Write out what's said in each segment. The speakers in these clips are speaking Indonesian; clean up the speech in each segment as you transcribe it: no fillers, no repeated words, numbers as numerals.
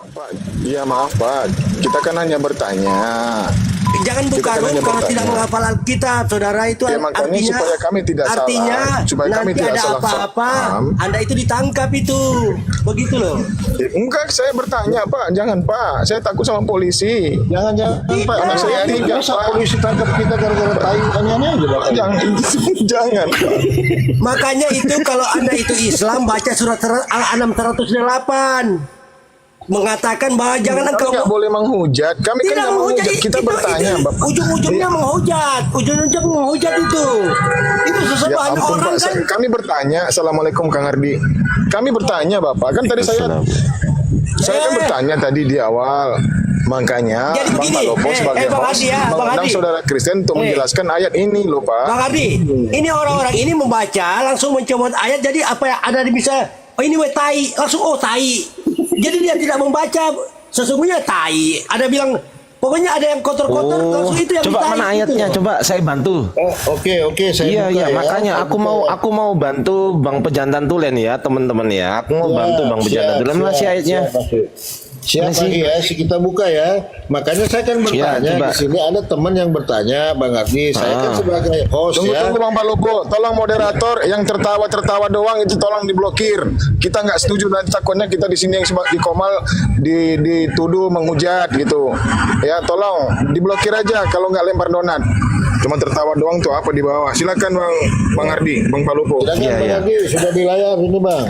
Pak, ya maaf Pak, kita kan hanya bertanya. Jangan Kita buka kan hanya karena tidak bertanya. menghafal Alkitab, saudara. Itu Ya makanya artinya supaya kami tidak artinya salah, supaya kami nanti tidak ada salah apa-apa, paham. Anda itu ditangkap itu, begitu loh. Enggak, saya bertanya Pak, jangan Pak, saya takut sama polisi. Jangan Pak, anak saya tiga Masa Pak. polisi tangkap kita gara-gara tai aneh-aneh aja Pak. Jangan, jangan. Makanya itu kalau Anda itu Islam, baca surat Al-An'am 108. Mengatakan bahwa jangan Kami engkau nggak boleh menghujat. Kami kan tidak nggak menghujat. Kita bertanya Bapak. ujung-ujungnya menghujat, ujung-ujung menghujat itu Ya sesembahan ampun orang Pak, kan. kami bertanya. Assalamualaikum Kang Ardi. Kami bertanya Bapak, kan tadi saya kan bertanya tadi di awal. Makanya Jadi Bang begini, Palopo sebagai Bang host Ardi ya, Bang mengundang Ardi. saudara Kristen untuk menjelaskan ayat ini loh Pak. Bang Ardi, ini orang-orang ini membaca langsung mencomot ayat, jadi apa yang ada di bisa, oh ini tai, langsung oh tai. Jadi dia tidak membaca sesungguhnya tai. Ada bilang pokoknya ada yang kotor-kotor, langsung itu yang Coba tai, mana ayatnya? gitu. Coba saya bantu. Oh, oke, saya Iya buka iya, ya. makanya Saya aku buka mau ya. aku mau bantu Bang Pejantan Tulen ya, teman-teman ya. Aku mau Ya, bantu Bang Pejantan Tulen. Mana sih ayatnya? Siap Mana sih? lagi ya, kita buka ya. Makanya saya kan bertanya coba. di sini ada teman yang bertanya, Bang Ardi. Saya kan sebagai host ya. Tunggu Bang Palopo, tolong moderator yang tertawa-tertawa doang itu tolong diblokir. Kita nggak setuju nanti takutnya kita di sini yang di Komal dituduh menghujat gitu. Ya tolong diblokir aja kalau nggak lempar donat. Cuma tertawa doang tuh apa di bawah. Silakan Bang Ardi, Bang Palopo. Silakan Iya, Bang iya. Ardi, sudah di layar ini Bang.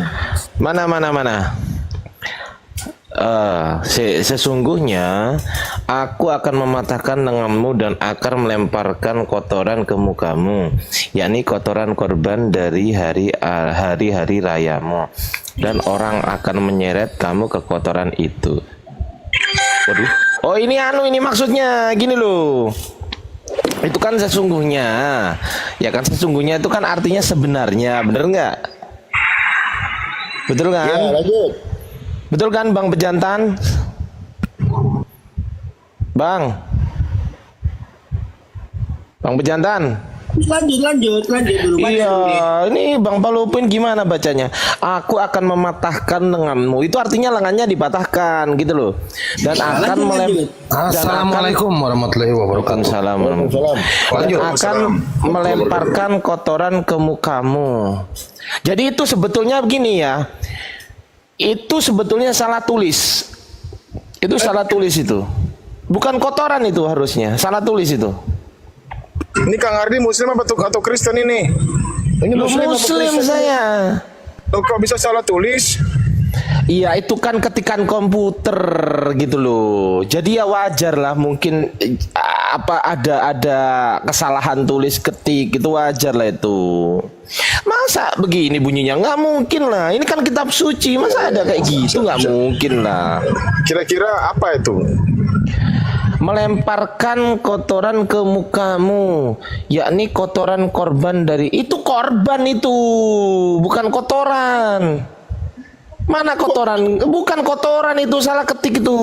Mana. Sesungguhnya aku akan mematahkan lenganmu dan akan melemparkan kotoran ke mukamu, yakni kotoran korban dari hari-hari rayamu, dan orang akan menyeret kamu ke kotoran itu. Waduh. Oh ini maksudnya gini loh. Itu kan sesungguhnya, ya kan sesungguhnya itu kan artinya sebenarnya, bener nggak? Betul kan? Ya, lanjut. Betul kan Bang Pejantan? Bang Pejantan. Lanjut dulu. baca Iya, dulu. ini Bang Palupin gimana bacanya? Aku akan mematahkan lenganmu. Itu artinya lengannya dipatahkan gitu loh. Dan akan lanjut. Assalamualaikum warahmatullahi wabarakatuh. Waalaikumsalam. Dan akan melemparkan kotoran ke mukamu. Jadi itu sebetulnya begini ya. Itu sebetulnya salah tulis. Itu salah tulis itu. Bukan kotoran itu harusnya. Salah tulis itu. Ini Kang Ardi Muslim atau Kristen ini? Ini Muslim saya. Loh, kok bisa salah tulis? Iya itu kan ketikan komputer gitu loh. Jadi ya wajar lah mungkin apa ada kesalahan tulis ketik itu wajar lah itu. Masa begini bunyinya nggak mungkin lah. Ini kan kitab suci masa ada kayak gitu nggak mungkin lah. Kira-kira apa itu? Melemparkan kotoran ke mukamu, yakni kotoran korban dari itu korban itu bukan kotoran. Mana kotoran? Bukan kotoran itu salah ketik itu.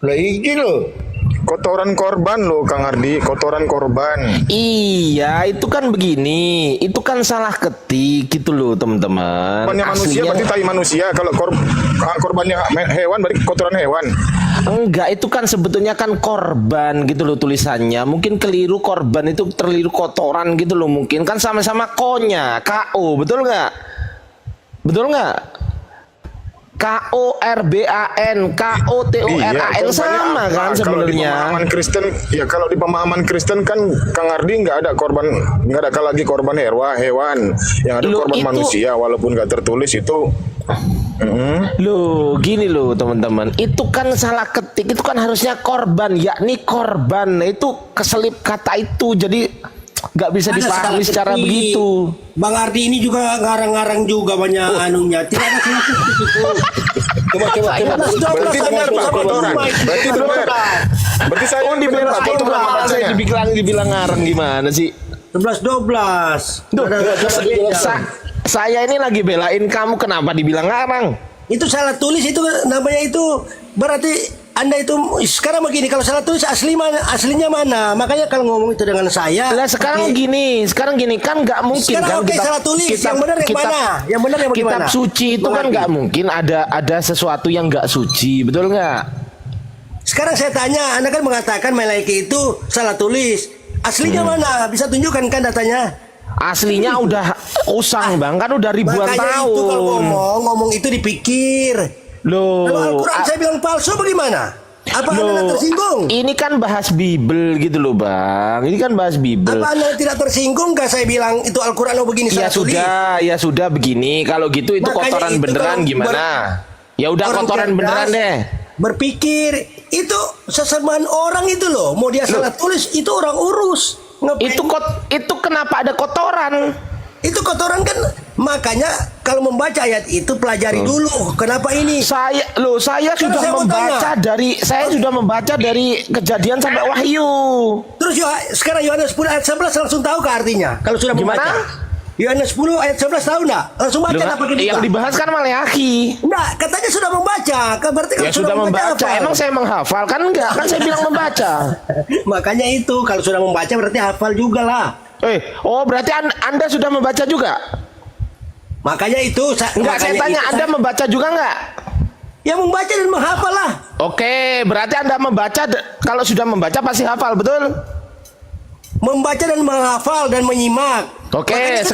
Lah ini loh. Kotoran korban loh Kang Ardi, kotoran korban. Iya, itu kan begini. Itu kan salah ketik gitu loh, teman-teman. Korbannya manusia berarti tai manusia. Kalau korbannya hewan berarti kotoran hewan. Enggak, itu kan sebetulnya kan korban gitu loh tulisannya. Mungkin keliru korban itu terliru kotoran gitu loh mungkin. Kan sama-sama konya, KO, betul nggak? Betul nggak? KORBAN, KOTORAN sama kan Kalau di sebenarnya. pemahaman Kristen, ya kalau di pemahaman Kristen kan Kang Ardi nggak ada korban, nggak ada lagi korban hewan, yang ada Loh, korban itu- manusia walaupun nggak tertulis itu. Loh, gini loh teman-teman. Itu kan salah ketik. Itu kan harusnya korban, yakni korban. Nah, itu keselip kata itu. Jadi nggak bisa Ada dipahami salah secara ketik. begitu. Bang Ardi ini juga ngarang-ngarang juga banyak anunya. Tidak ada salah ketik itu. Coba. Berarti benar Pak kotoran. Berarti benar. Berarti saya benar Pak kotoran Saya bacanya. dibilang ngarang gimana sih? 11-12. Duh, Ada beda. saya ini lagi belain kamu, kenapa dibilang ngarang? Itu salah tulis itu namanya itu berarti Anda itu sekarang begini, kalau salah tulis aslinya mana? Makanya kalau ngomong itu dengan saya. Lah sekarang gini kan nggak mungkin sekarang kan oke, salah tulis. Yang benar yang mana? Yang benar yang bagaimana? Kitab suci itu kan nggak mungkin ada sesuatu yang nggak suci, betul nggak? Sekarang saya tanya, Anda kan mengatakan Malaiki itu salah tulis. Aslinya mana? Bisa tunjukkan kan datanya? Aslinya udah usang bang, kan udah ribuan Makanya tahun. itu kalau ngomong itu dipikir. Loh, Kalau Al-Quran saya bilang palsu bagaimana? Apa Anda tersinggung? ini kan bahas Bible gitu loh bang. Ini kan bahas Bible. Apa Anda tidak tersinggung? Gak saya bilang itu Al-Quran begini Ya salah tulis? ya sudah begini. Kalau gitu itu Makanya kotoran itu beneran kalau gimana? Ya udah orang kotoran cerdas beneran deh. Berpikir itu sesembahan orang itu loh. Mau dia salah tulis itu orang urus. Ngapain? Itu kenapa ada kotoran? Itu kotoran kan. Makanya kalau membaca ayat itu pelajari dulu. Kenapa ini? Saya sudah saya mau membaca sudah membaca dari Kejadian sampai Wahyu. Terus sekarang Yohanes 10 ayat 11 langsung tahu ke artinya. Kalau sudah Gimana? membaca. Yohanes 10 ayat 11 tahu enggak? Langsung baca enggak pakai buka? Yang dibahas kan Maleakhi. Enggak, katanya sudah membaca. Berarti kalau Ya sudah membaca. hafal. Emang saya menghafal kan enggak? Kan saya bilang membaca. Makanya itu kalau sudah membaca berarti hafal juga lah. Berarti Anda sudah membaca juga? Makanya itu Enggak, saya tanya Anda membaca juga enggak? Ya membaca dan menghafal lah. Oke, berarti Anda membaca kalau sudah membaca pasti hafal, betul? Membaca dan menghafal dan menyimak. Oke, Makanya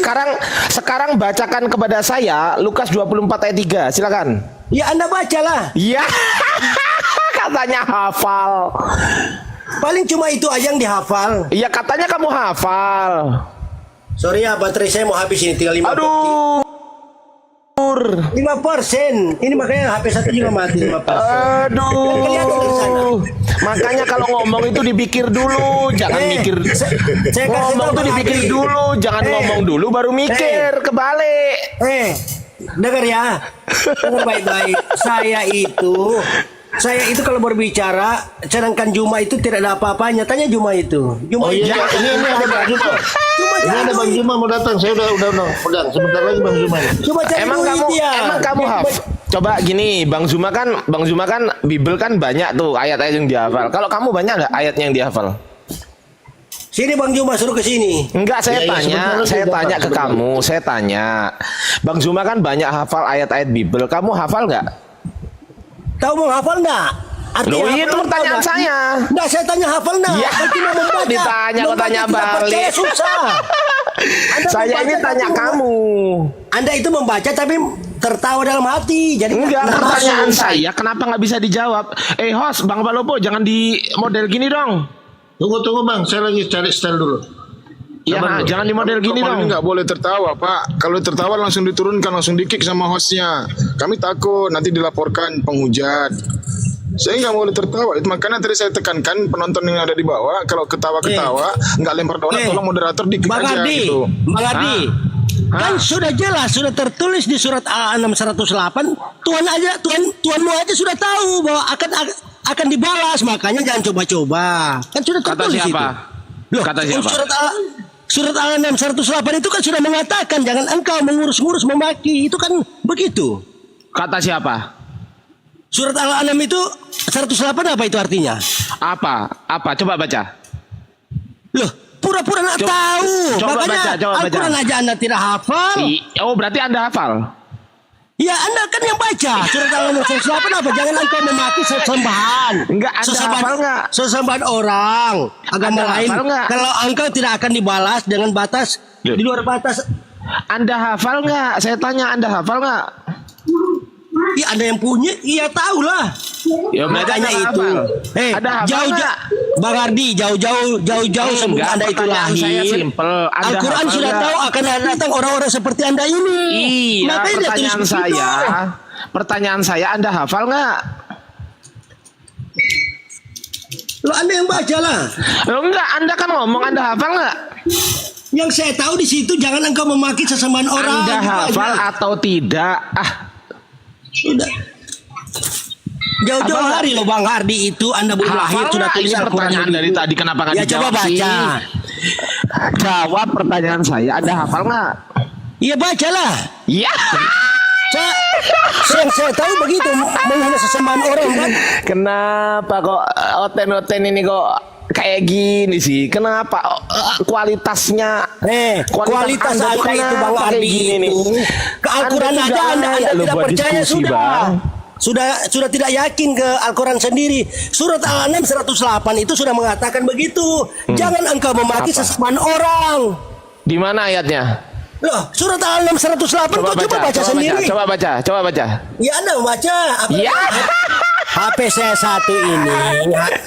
sekarang bacakan kepada saya Lukas 24 ayat 3, silakan. Ya Anda bacalah. Iya. Katanya hafal. Paling cuma itu aja yang dihafal. Iya, katanya kamu hafal. Sorry ya, baterai saya mau habis ini tinggal 5%. Aduh. 5%. Ini makanya HP satu juga mati 5%. Kelihatan dari sana. Aduh. Makanya kalau ngomong itu dipikir dulu, jangan mikir. Saya kasih Ngomong tahu tuh Bang dipikir Hadi. dulu, jangan ngomong dulu baru mikir, kebalik. Dengar ya. Dengar baik-baik. Saya itu kalau berbicara, sedangkan Juma itu tidak ada apa-apanya. Tanya Juma itu. Juma Oh itu. iya, ini ada Bang Juma. Ini ada Bang Juma mau datang. Saya udah pegang. Sebentar lagi Bang Juma. Coba cari Emang dulu dia. kamu hafal? Coba gini, Bang Zuma kan Bible kan banyak tuh ayat-ayat yang dihafal. Kalau kamu banyak nggak ayatnya yang dihafal? Sini Bang Juma suruh ke sini. Enggak, saya Ya, tanya ke sebentar. kamu, saya tanya. Bang Zuma kan banyak hafal ayat-ayat Bible. Kamu hafal nggak? Tahu mau hafal enggak? Loh, itu pertanyaan saya. Enggak, saya tanya hafal enggak? Ya, Saya cuma membaca. ditanya, kok tanya tidak percaya balik. susah. Anda Saya membaca ini tanya tapi kamu. Anda itu membaca tapi tertawa dalam hati. Jadi Enggak, nggak pertanyaan masuk. saya kenapa nggak bisa dijawab? Host, Bang Palopo, jangan di model gini dong. Tunggu Bang, saya lagi cari style dulu. Iya, Sabar dulu. jangan di model gini Kapal dong. ini nggak boleh tertawa, Pak. Kalau tertawa langsung diturunkan, langsung di-kick sama hostnya. Kami takut nanti dilaporkan penghujat. Saya nggak boleh tertawa. Itu makanya tadi saya tekankan penonton yang ada di bawah, kalau ketawa-ketawa nggak lempar donat, tolong moderator di-kick Bang aja Ardi, gitu. Bang Ardi. Kan sudah jelas, sudah tertulis di surat Al-An'am 108. Tuhanmu aja sudah tahu bahwa akan dibalas, makanya jangan coba-coba. Kan sudah Kata tertulis siapa? itu. Loh, Kata siapa? Surat Al-An'am 108 itu kan sudah mengatakan jangan engkau mengurus-ngurus memaki. Itu kan begitu. Kata siapa? Surat Al-An'am itu 108 apa itu artinya? Apa? Coba baca. Loh, pura-pura nggak tahu. coba Makanya baca, coba baca. Al-Quran aja Anda tidak hafal. Berarti Anda hafal. Ya Anda kan yang baca. Surat Al-An'am 108 apa? Jangan engkau memaki sesembahan. Enggak, Anda hafal nggak? Sesembahan orang agama Anda lain. hafal nggak? Kalau engkau tidak akan dibalas dengan batas di luar batas. Anda hafal nggak? Saya tanya, Anda hafal nggak? Ya Anda yang punya, iya tahulah. Ya berarti Makanya Anda itu. hafal. Anda hafal Jauh-jauh, nggak? Bang Ardi, jauh-jauh sebelum Enggak, Anda itu pertanyaan lahir. saya simple. Anda Al-Quran hafal sudah nggak? tahu akan datang orang-orang seperti Anda ini. Iya, Makanya dia pertanyaan tulis begitu. pertanyaan saya, Anda hafal nggak? Lo Anda yang baca lah. Loh, enggak, Anda kan ngomong Anda hafal nggak? Yang saya tahu di situ jangan engkau memaki sesembahan orang. Anda Itu hafal aja. atau tidak? Sudah. Jauh-jauh Apa? hari loh Bang Hardi itu Anda belum lahir Hafal sudah nggak? tulis Ini Al-Quran pertanyaan dari begitu. tadi, kenapa nggak Ya dijawab coba sih? baca. Jawab pertanyaan saya, Anda hafal nggak? Iya bacalah. Iya. Saya, Yang saya tahu begitu, menghina sesembahan orang kan. Kenapa kok oten-oten ini kok kayak gini sih? Kenapa kualitasnya? Kualitas Anda Anda itu Bang kenapa Ardi kayak gini nih? itu. Ke Al-Quran Anda aja juga Anda layak loh tidak buat percaya diskusi, sudah. Bang. Sudah tidak yakin ke Al-Quran sendiri. Surat Al-An'am 108 itu sudah mengatakan begitu. Jangan engkau memaki Apa? sesembahan orang. Di mana ayatnya? Loh, surat Al-An'am 108 Coba coba baca sendiri. coba baca. Ya Anda baca. Ya. HP saya satu ini.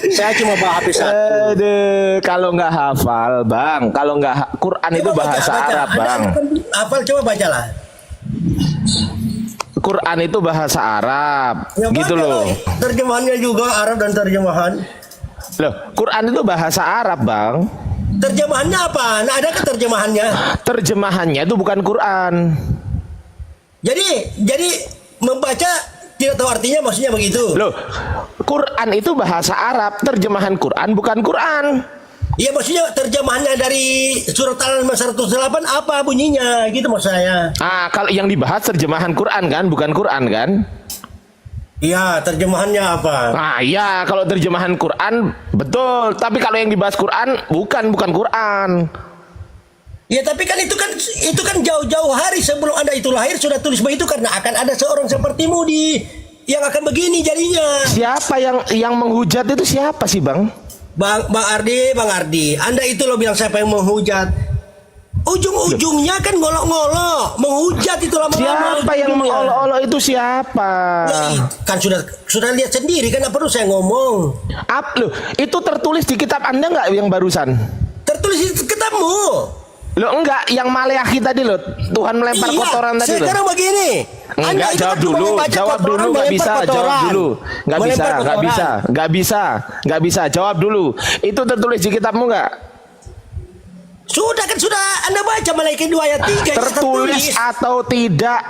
Saya cuma bawa HP satu. Aduh, kalau nggak hafal, Bang. Kalau nggak Quran itu Coba bahasa baca. Arab, Bang. Anda kan hafal, coba bacalah. Quran itu bahasa Arab, Ya, gitu baca loh. lah. Terjemahannya juga Arab dan terjemahan. Loh, Quran itu bahasa Arab, Bang. Terjemahannya apa? Nah, ada kan terjemahannya? Terjemahannya itu bukan Quran. Jadi membaca tidak tahu artinya, maksudnya begitu. Loh, Quran itu bahasa Arab, terjemahan Quran bukan Quran. Iya, maksudnya terjemahannya dari surat Al-An'am 108 apa bunyinya? Gitu maksud saya. Ah, kalau yang dibahas terjemahan Quran kan, bukan Quran kan? Iya, terjemahannya apa? Ah, iya, kalau terjemahan Quran betul, tapi kalau yang dibahas Quran bukan Quran. Ya, tapi kan itu kan jauh-jauh hari sebelum Anda itu lahir sudah tulis begitu karena akan ada seorang sepertimu yang akan begini jadinya. Siapa yang menghujat itu siapa sih, Bang? Bang Ardi, Anda itu lo bilang siapa yang menghujat? Ujung-ujungnya kan ngolok-ngolok, menghujat itu lama-lama. Siapa yang mengolok-olok itu siapa? Ya, kan sudah lihat sendiri kan, nggak perlu saya ngomong. Loh, itu tertulis di kitab Anda nggak yang barusan? Tertulis di kitabmu. Loh, enggak, yang Maleakhi tadi loh, Tuhan melempar Iya, kotoran tadi loh. sekarang begini. Enggak, itu jawab kan cuma dulu, membaca jawab kotoran, dulu, nggak bisa, melempar jawab kotoran. dulu, nggak bisa, Melempar nggak bisa, kotoran. nggak bisa, jawab dulu. Itu tertulis di kitabmu nggak? Sudah Anda baca Malaikat 2 ayat 3. Tertulis atau tidak?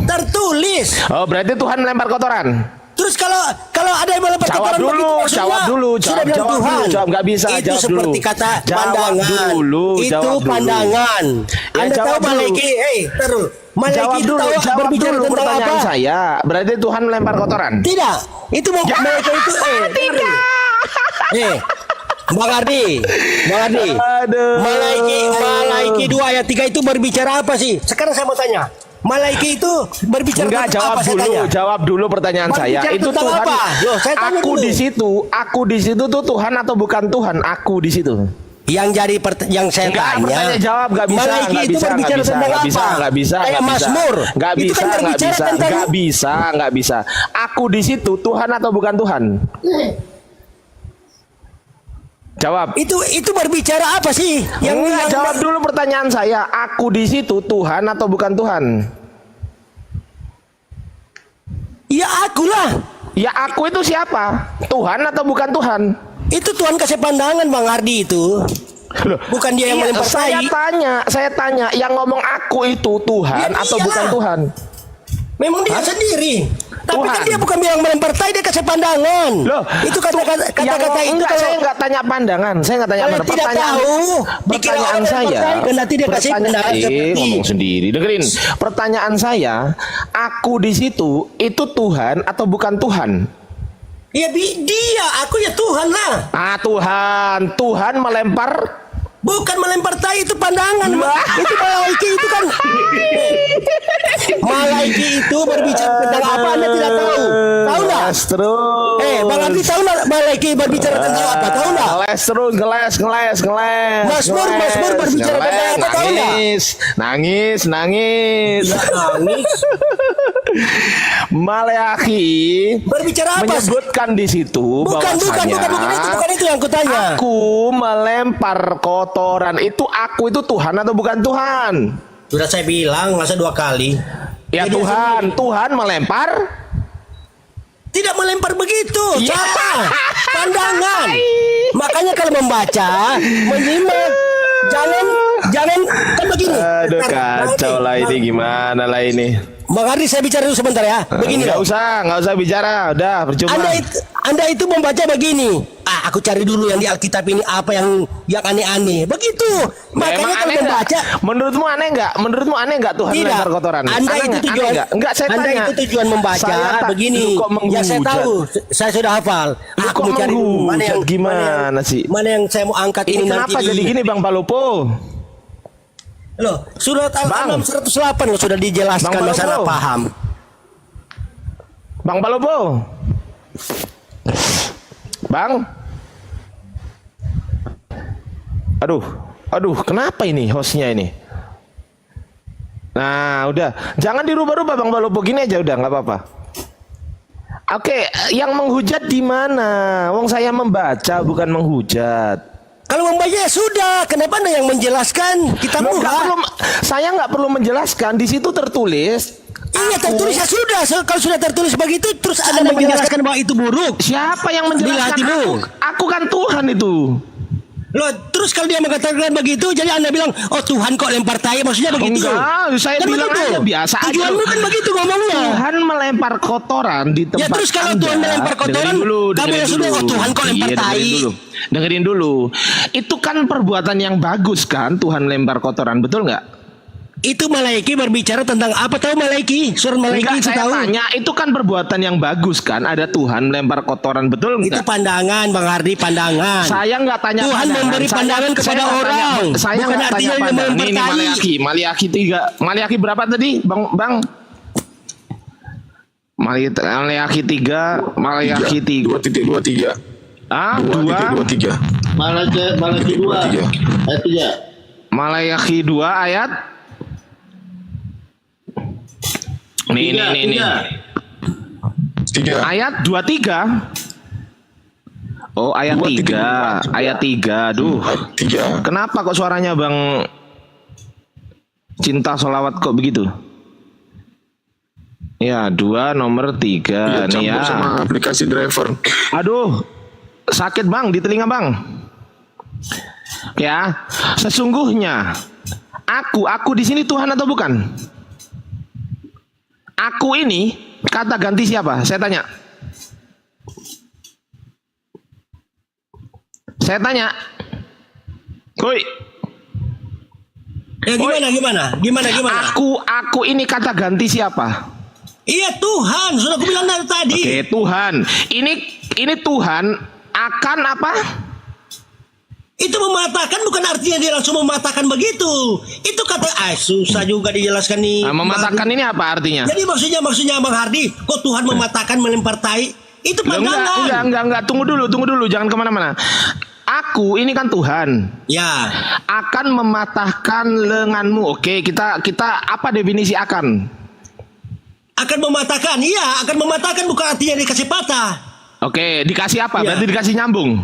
Tertulis. Oh, berarti Tuhan melempar kotoran. Terus kalau ada yang melempar Jawab kotoran dulu, begitu maksudnya, jawab dulu, sudah bilang jawab Tuhan. dulu, jawab, nggak bisa, itu jawab seperti dulu. kata Jawab pandangan. dulu, Itu jawab dulu. pandangan. Ya, Anda tahu jawab dulu. Malaikat, terus Malaikat Jawab itu dulu, tahu jawab berbicara dulu tentang pertanyaan apa? saya. Berarti Tuhan melempar kotoran. Tidak. Itu Malaikat itu tidak. Bang Ardi. Aduh. Malaikat 2 ayat 3 itu berbicara apa sih? Sekarang saya mau tanya. Malaikat itu berbicara Enggak, tentang jawab apa? Saya dulu, tanya. jawab dulu pertanyaan saya. Berbicara Itu tentang Tuhan. apa? Loh, saya tanya Aku dulu. aku di situ tuh Tuhan atau bukan Tuhan? Aku di situ. Yang jadi yang saya Enggak, tanya. pertanyaan jawab nggak bisa, Malaikat nggak itu bisa, nggak berbicara bisa, tentang nggak apa? bisa, nggak bisa, Kayak nggak bisa. Mazmur. Nggak Itu bisa, kan nggak berbicara bisa, tentang nggak bisa. Aku di situ Tuhan atau bukan Tuhan? Jawab. itu berbicara apa sih? Enggak, jawab dulu pertanyaan saya. Aku di situ Tuhan atau bukan Tuhan? Ya akulah. Ya aku itu siapa? Tuhan atau bukan Tuhan? Itu Tuhan kasih pandangan Bang Ardi itu. Loh, Bukan dia yang iya, melempar saya tai. tanya, yang ngomong aku itu Tuhan Ya, atau iyalah. bukan Tuhan? Memang dia sendiri. Tapi Tuhan. kan dia bukan bilang melempar tai, dia kasih pandangan. Loh, itu kata-kata itu enggak, saya enggak tanya pandangan, saya enggak tanya Kalian tidak tahu. Dikira pertanyaan orang saya. melempar tai, karena tidak kasih pandangan seperti. Ngomong sendiri. Dengerin, pertanyaan saya, aku di situ itu Tuhan atau bukan Tuhan? Ya dia, aku ya Tuhan lah. Ah, Tuhan melempar. Bukan melempar tai, itu pandangan. Lah. Itu malaikat itu kan. Malaikat itu berbicara tentang apa Anda tidak tahu. Tahu enggak? Terus. Bang Ardi tahu enggak malaikat berbicara tentang apa? Tahu enggak? Ngeles terus, ngeles. Mazmur berbicara tentang apa, tahu nggak? Nangis. Nangis. Maleakhi Berbicara apa? menyebutkan di situ Bukan itu yang kutanya. Aku melempar kotoran itu, aku itu Tuhan atau bukan Tuhan? Sudah saya bilang masa 2 kali. Ya Jadi Tuhan melempar. tidak melempar begitu. Ya. Sama pandangan. Makanya kalau membaca, menyimak, jangan kan begini. Aduh, kacau lah ini, gimana lah ini. Bang Ardi, saya bicara dulu sebentar ya. Begini Nggak loh. usah bicara, udah percuma. Anda itu membaca begini. aku cari dulu yang di Alkitab ini apa yang aneh-aneh. Begitu. Makanya Emang kalau aneh nggak? membaca Menurutmu aneh nggak? Menurutmu aneh nggak Tuhan tidak. lempar kotoran? Anda Aneh itu nggak? tujuan Aneh nggak? Enggak, saya Anda tanya. itu tujuan membaca Saya tak- begini. Lu kok Ya saya menghujat? tahu, saya sudah hafal. Lu Aku kok mau cari dulu menghujat? Gimana sih? Mana yang saya mau angkat Ini ini kenapa nanti. jadi gini Bang Palopo? Loh, surat Al-An'am 108 loh sudah dijelaskan Bang masalah Palopo. paham. Bang Palopo. Bang. Aduh, kenapa ini hostnya ini? Nah, udah, jangan dirubah-rubah Bang Palopo, gini aja udah, nggak apa-apa. Oke, yang menghujat di mana? Wong saya membaca bukan menghujat. Kalau membaca ya sudah, kenapa Anda yang menjelaskan? Kita Loh, nggak perlu, murah. saya nggak perlu menjelaskan, di situ tertulis. Iya tertulis ya sudah. Kalau sudah tertulis begitu, terus Anda menjelaskan bahwa itu buruk. Siapa yang menjelaskan? hatimu. Aku kan Tuhan itu. Loh, terus kalau dia mengatakan begitu, jadi Anda bilang, oh Tuhan kok lempar tai, maksudnya begitu. Enggak, saya Kan bilang begitu. aja biasa aja. Tujuanmu kan begitu ngomongnya. Tuhan melempar kotoran di tempat Ya, terus kalau Anda. Tuhan melempar kotoran, kamu yang sudah, oh, Tuhan kok lempar tai. Dengerin dulu. Itu kan perbuatan yang bagus kan, Tuhan lempar kotoran, betul nggak? Itu Malaiki berbicara tentang apa, tahu Malaiki? Surat Malaiki Enggak, itu saya tahu. tanya, itu kan perbuatan yang bagus kan? Ada Tuhan melempar kotoran, betul Itu nggak? pandangan, Bang Hardi, pandangan. Saya nggak tanya Tuhan pandangan. memberi pandangan kepada nggak orang. Saya Bukan nggak tanya artinya pandangan. melempar Ini tai. Maliaki 3. Maliaki berapa tadi, Bang? Maliaki 3. Maliaki 3. 2.23. Ah, 2. 2. 2.23. Malaki 2 ayat 3. Maliaki 2 ayat. Nih. 3. Ayat 23. Oh, ayat 3. 23. Ayat 3. Aduh. 3. Kenapa kok suaranya Bang Cinta Solawat kok begitu? Ya, 2 nomor 3 nih ya. Campur sama aplikasi driver. Aduh, sakit Bang di telinga Bang. Ya, sesungguhnya aku di sini Tuhan atau bukan? Aku ini kata ganti siapa? Saya tanya. Woi. Ya gimana? Aku ini kata ganti siapa? Iya Tuhan, sudah aku bilang dari tadi. Oke, Tuhan. Ini Tuhan akan apa? Itu mematahkan bukan artinya dia langsung mematahkan begitu. Itu kata susah juga dijelaskan nih. Nah, mematahkan ini apa artinya? Jadi maksudnya Bang Hardi, kok Tuhan mematahkan melempar tai? Itu Loh, pandangan. enggak. Tunggu dulu, jangan kemana-mana. Aku ini kan Tuhan. Ya, Akan mematahkan lenganmu. Oke, kita apa definisi akan? akan mematahkan. Iya, akan mematahkan bukan artinya dikasih patah. Oke, dikasih apa? Iya. Berarti dikasih nyambung.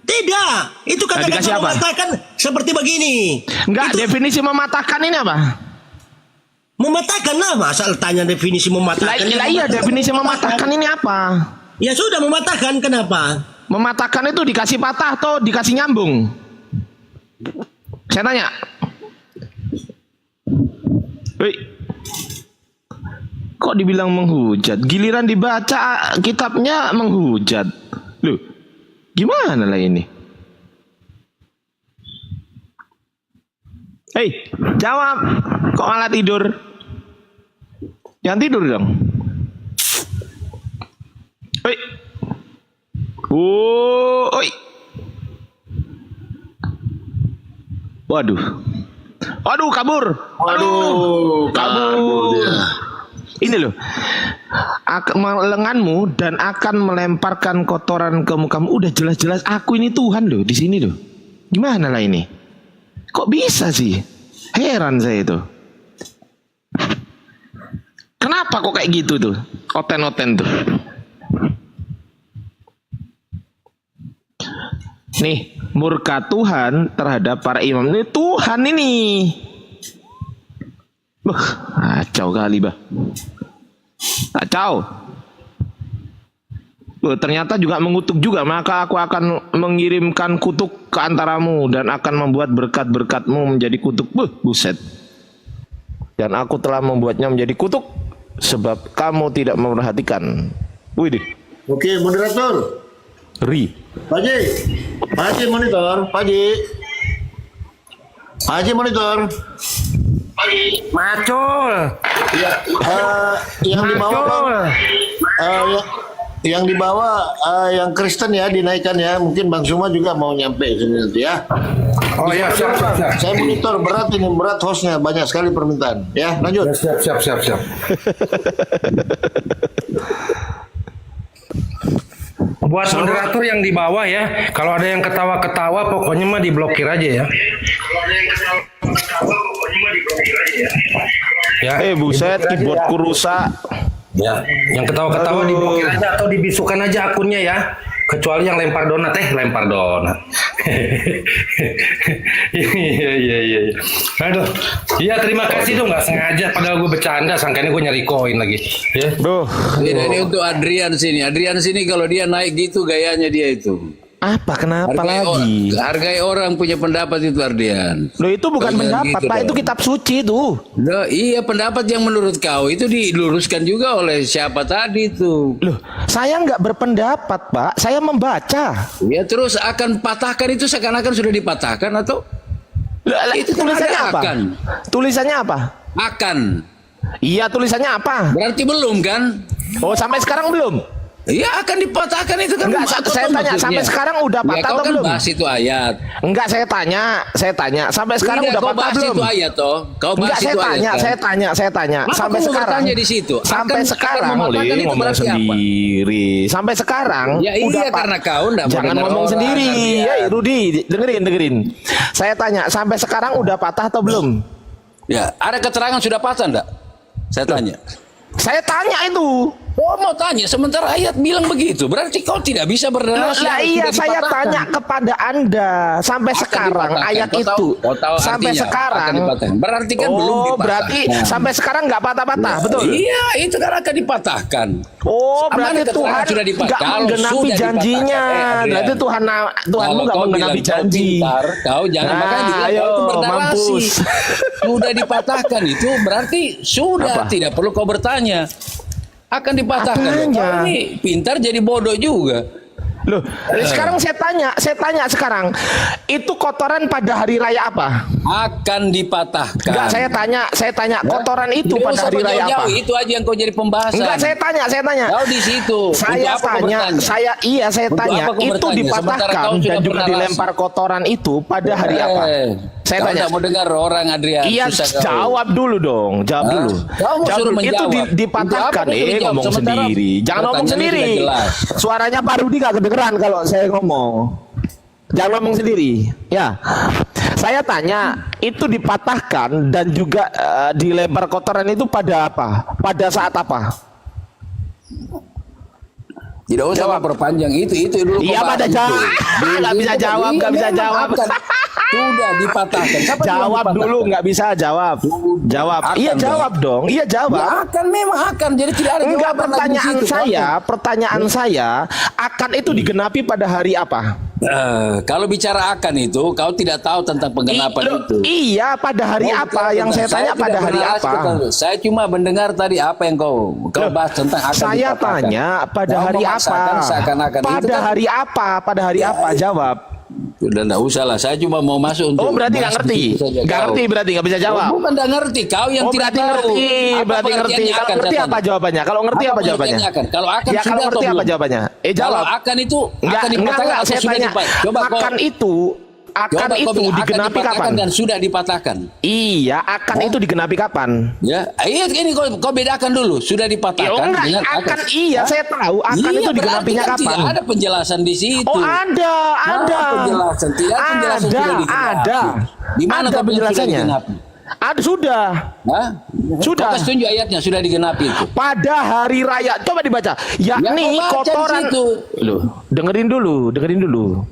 Tidak, itu dikasih kata-kata apa? mematahkan seperti begini. Enggak, Itu definisi mematahkan ini apa? mematahkan lah, masa tanya definisi mematahkan. Iya, definisi mematahkan ini apa? Ya sudah mematahkan, kenapa? Mematahkan itu dikasih patah atau dikasih nyambung? Saya tanya. Woi. Kok dibilang menghujat? Giliran dibaca kitabnya menghujat. Loh, gimana lah ini? Hei, jawab. Kok malah tidur? Jangan tidur dong. Hei. Oi. Waduh, kabur. Kabur. Dia. Ini loh. Lenganmu dan akan melemparkan kotoran ke mukamu. Udah jelas-jelas aku ini Tuhan loh di sini loh. Gimana lah ini? Kok bisa sih? Heran saya itu. Kenapa kok kayak gitu tuh? Oten-oten tuh. Nih, murka Tuhan terhadap para imam. Ini Tuhan ini. Kacau kali, bah. Kacau. Ternyata juga mengutuk juga. Maka aku akan mengirimkan kutuk ke antaramu dan akan membuat berkat-berkatmu menjadi kutuk. Buset. Dan aku telah membuatnya menjadi kutuk sebab kamu tidak memperhatikan. Widih. Oke, moderator. Pak Haji. Pak Haji monitor. Pak Haji. Pak Haji monitor. Macul. Ya, yang di bawah Bang. Yang di bawah yang Kristen ya dinaikkan ya. Mungkin Bang Suma juga mau nyampe sini nanti ya. Oh ya, siap. Saya monitor berat hostnya, banyak sekali permintaan. Ya, lanjut. Siap. Buat moderator yang di bawah ya, kalau ada yang ketawa-ketawa pokoknya mah diblokir aja ya. Ya. Buset, keyboardku rusak. Ya, yang ketawa-ketawa diblokir aja atau dibisukan aja akunnya ya. Kecuali yang lempar donat, Iya. Aduh, iya terima kasih dong, nggak sengaja. Padahal gue bercanda, sangkanya gue nyari koin lagi. Ya. Ini untuk Adrian sini. Adrian sini kalau dia naik gitu gayanya dia itu. Apa? Kenapa lagi? Hargai orang punya pendapat itu Ardian. Loh itu bukan Jangan pendapat, gitu Pak. dong. Itu kitab suci tuh. Loh, iya pendapat yang menurut kau itu diluruskan juga oleh siapa tadi itu. Loh, saya nggak berpendapat, Pak. Saya membaca. Ya terus akan patahkan itu seakan-akan sudah dipatahkan atau? Itu kan tulisannya ada apa? akan. Tulisannya apa? Akan. Iya, tulisannya apa? Berarti belum kan? Oh, sampai sekarang belum? Iya akan dipatahkan itu kan. Enggak, apa saya tanya maksudnya? sampai sekarang udah Ya, patah kau atau kan belum? bahas itu ayat. Enggak, saya tanya sampai sekarang Tidak, udah kau patah bahas belum? itu ayat toh. Kau bahas Enggak, itu ayat. Kan? saya tanya. Maka Sampai kamu sekarang. bertanya di situ. Sampai Akan sekarang mematahkan itu ngomong berarti apa? sendiri. Sampai sekarang Ya iya, udah karena kau enggak mau jangan dengar ngomong orang, sendiri. Ardian. Ya, Rudi, dengerin. Saya tanya, sampai sekarang udah patah atau belum? Ya, ada keterangan sudah patah enggak? Saya tanya. Saya tanya itu. Oh mau tanya, sementara ayat bilang begitu. Berarti kau tidak bisa berdalil. Lah iya, saya tanya kepada Anda sampai Akan sekarang dipatahkan. ayat Kau itu tahu sampai artinya, sekarang. akan dipatahkan. Berarti kan belum Oh, dipatahkan. berarti sampai sekarang nggak patah-patah, betul? Iya, itu kan akan dipatahkan. Oh, Mana berarti keterangan Tuhan sudah dipatah? nggak Kalau menggenapi sudah janjinya. dipatahkan, Adrian. Berarti Tuhanmu Kalau nggak kau menggenapi bilang kau janji. pintar, kau jangan makanya dibilang ayo, kau itu bernarasi. mampus. Sudah dipatahkan itu berarti sudah Apa? tidak perlu kau bertanya. Akan dipatahkan. Apanya? Kau ini pintar jadi bodoh juga. Loh, sekarang saya tanya sekarang, itu kotoran pada hari raya apa? Akan dipatahkan. Enggak, saya tanya kotoran itu Tidak pada usah hari raya apa? berjauh-jauh, itu aja yang kau jadi pembahasan. Enggak, saya tanya. Kau di situ. Saya Untuk apa kau tanya, bertanya? saya Untuk tanya, apa kau itu bertanya? Sementara dipatahkan kau sudah dan juga bernarasi. dilempar kotoran itu pada hari apa? Saya Kau tanya. tidak mau dengar orang Adrian. Iya, susah kau. jawab dulu dong, jawab Hah? dulu. Kau mau suruh Itu menjawab. dipatahkan, Untuk apa kau suruh jawab? ngomong Sementara sendiri. Jangan ngomong pertanyaannya sendiri. sudah jelas. Suaranya Pak Rudi gak kedengeran kalau saya ngomong. Jangan ngomong sendiri, ya. Saya tanya, itu dipatahkan dan juga dilempar kotoran itu pada apa? Pada saat apa? Tidak usah perpanjang itu dulu. Iya, kau pada bahas jawab. itu. Nggak bisa jawab, nggak bisa memang jawab. akan. Sudah dipatahkan. Siapa bilang Jawab dipatahkan? dulu, nggak bisa jawab. Jawab. Akan Iya dong. jawab dong. Iya jawab. Ya akan, memang akan. Jadi tidak ada Enggak, jawaban lagi di situ. pertanyaan saya, akan itu digenapi pada hari apa? Kalau bicara akan itu, kau tidak tahu tentang penggenapan Loh, itu. iya, pada hari Kau apa? bicara Yang saya tentang- tanya tidak pada hari mengarah apa? ke- Saya cuma mendengar tadi apa yang kau Loh, bahas tentang akan saya dipatahkan. tanya pada Kau hari apa? memaksakan seakan-akan itu Pada kan- hari apa? Pada hari apa? Jawab. Udah enggak usah lah, saya cuma mau masuk untuk Oh, berarti nggak bahas ngerti. di situ saja. Nggak Kau. ngerti berarti nggak bisa jawab. Oh, bukan nggak ngerti, kau yang Oh, tidak berarti tahu. ngerti. Apa Berarti ngerti. pengertiannya Kalau akan, ngerti saya apa tanya. jawabannya? Kalau ngerti apa jawabannya? pengertiannya akan? Kalau akan Ya, sudah kalau atau ngerti apa belum? jawabannya? Kalau Jawab. akan itu Enggak, akan dipatahkan enggak, atau saya sudah tanya. dipatahkan? Coba kau Akan itu coba kau bilang akan digenapi dipatahkan kapan? dan sudah dipatahkan. Iya, akan itu digenapi kapan? Ya, iya ini kau bedakan dulu, sudah Ya dipatahkan enggak, dengan akan iya, Hah? saya tahu akan Iya, itu berarti digenapinya kan kapan? Tidak ada penjelasan di situ. Oh, ada. Penjelasan, tidak ada penjelasan sudah digenapi. Ada. Di mana Ada kau bilang sudah penjelasannya? digenapi? Ada sudah. Hah? Sudah. Kau kasih tunjuk ayatnya sudah digenapi itu. Pada hari raya, coba dibaca. Yakni Ya, kau baca di kotoran. situ. Loh, dengerin dulu.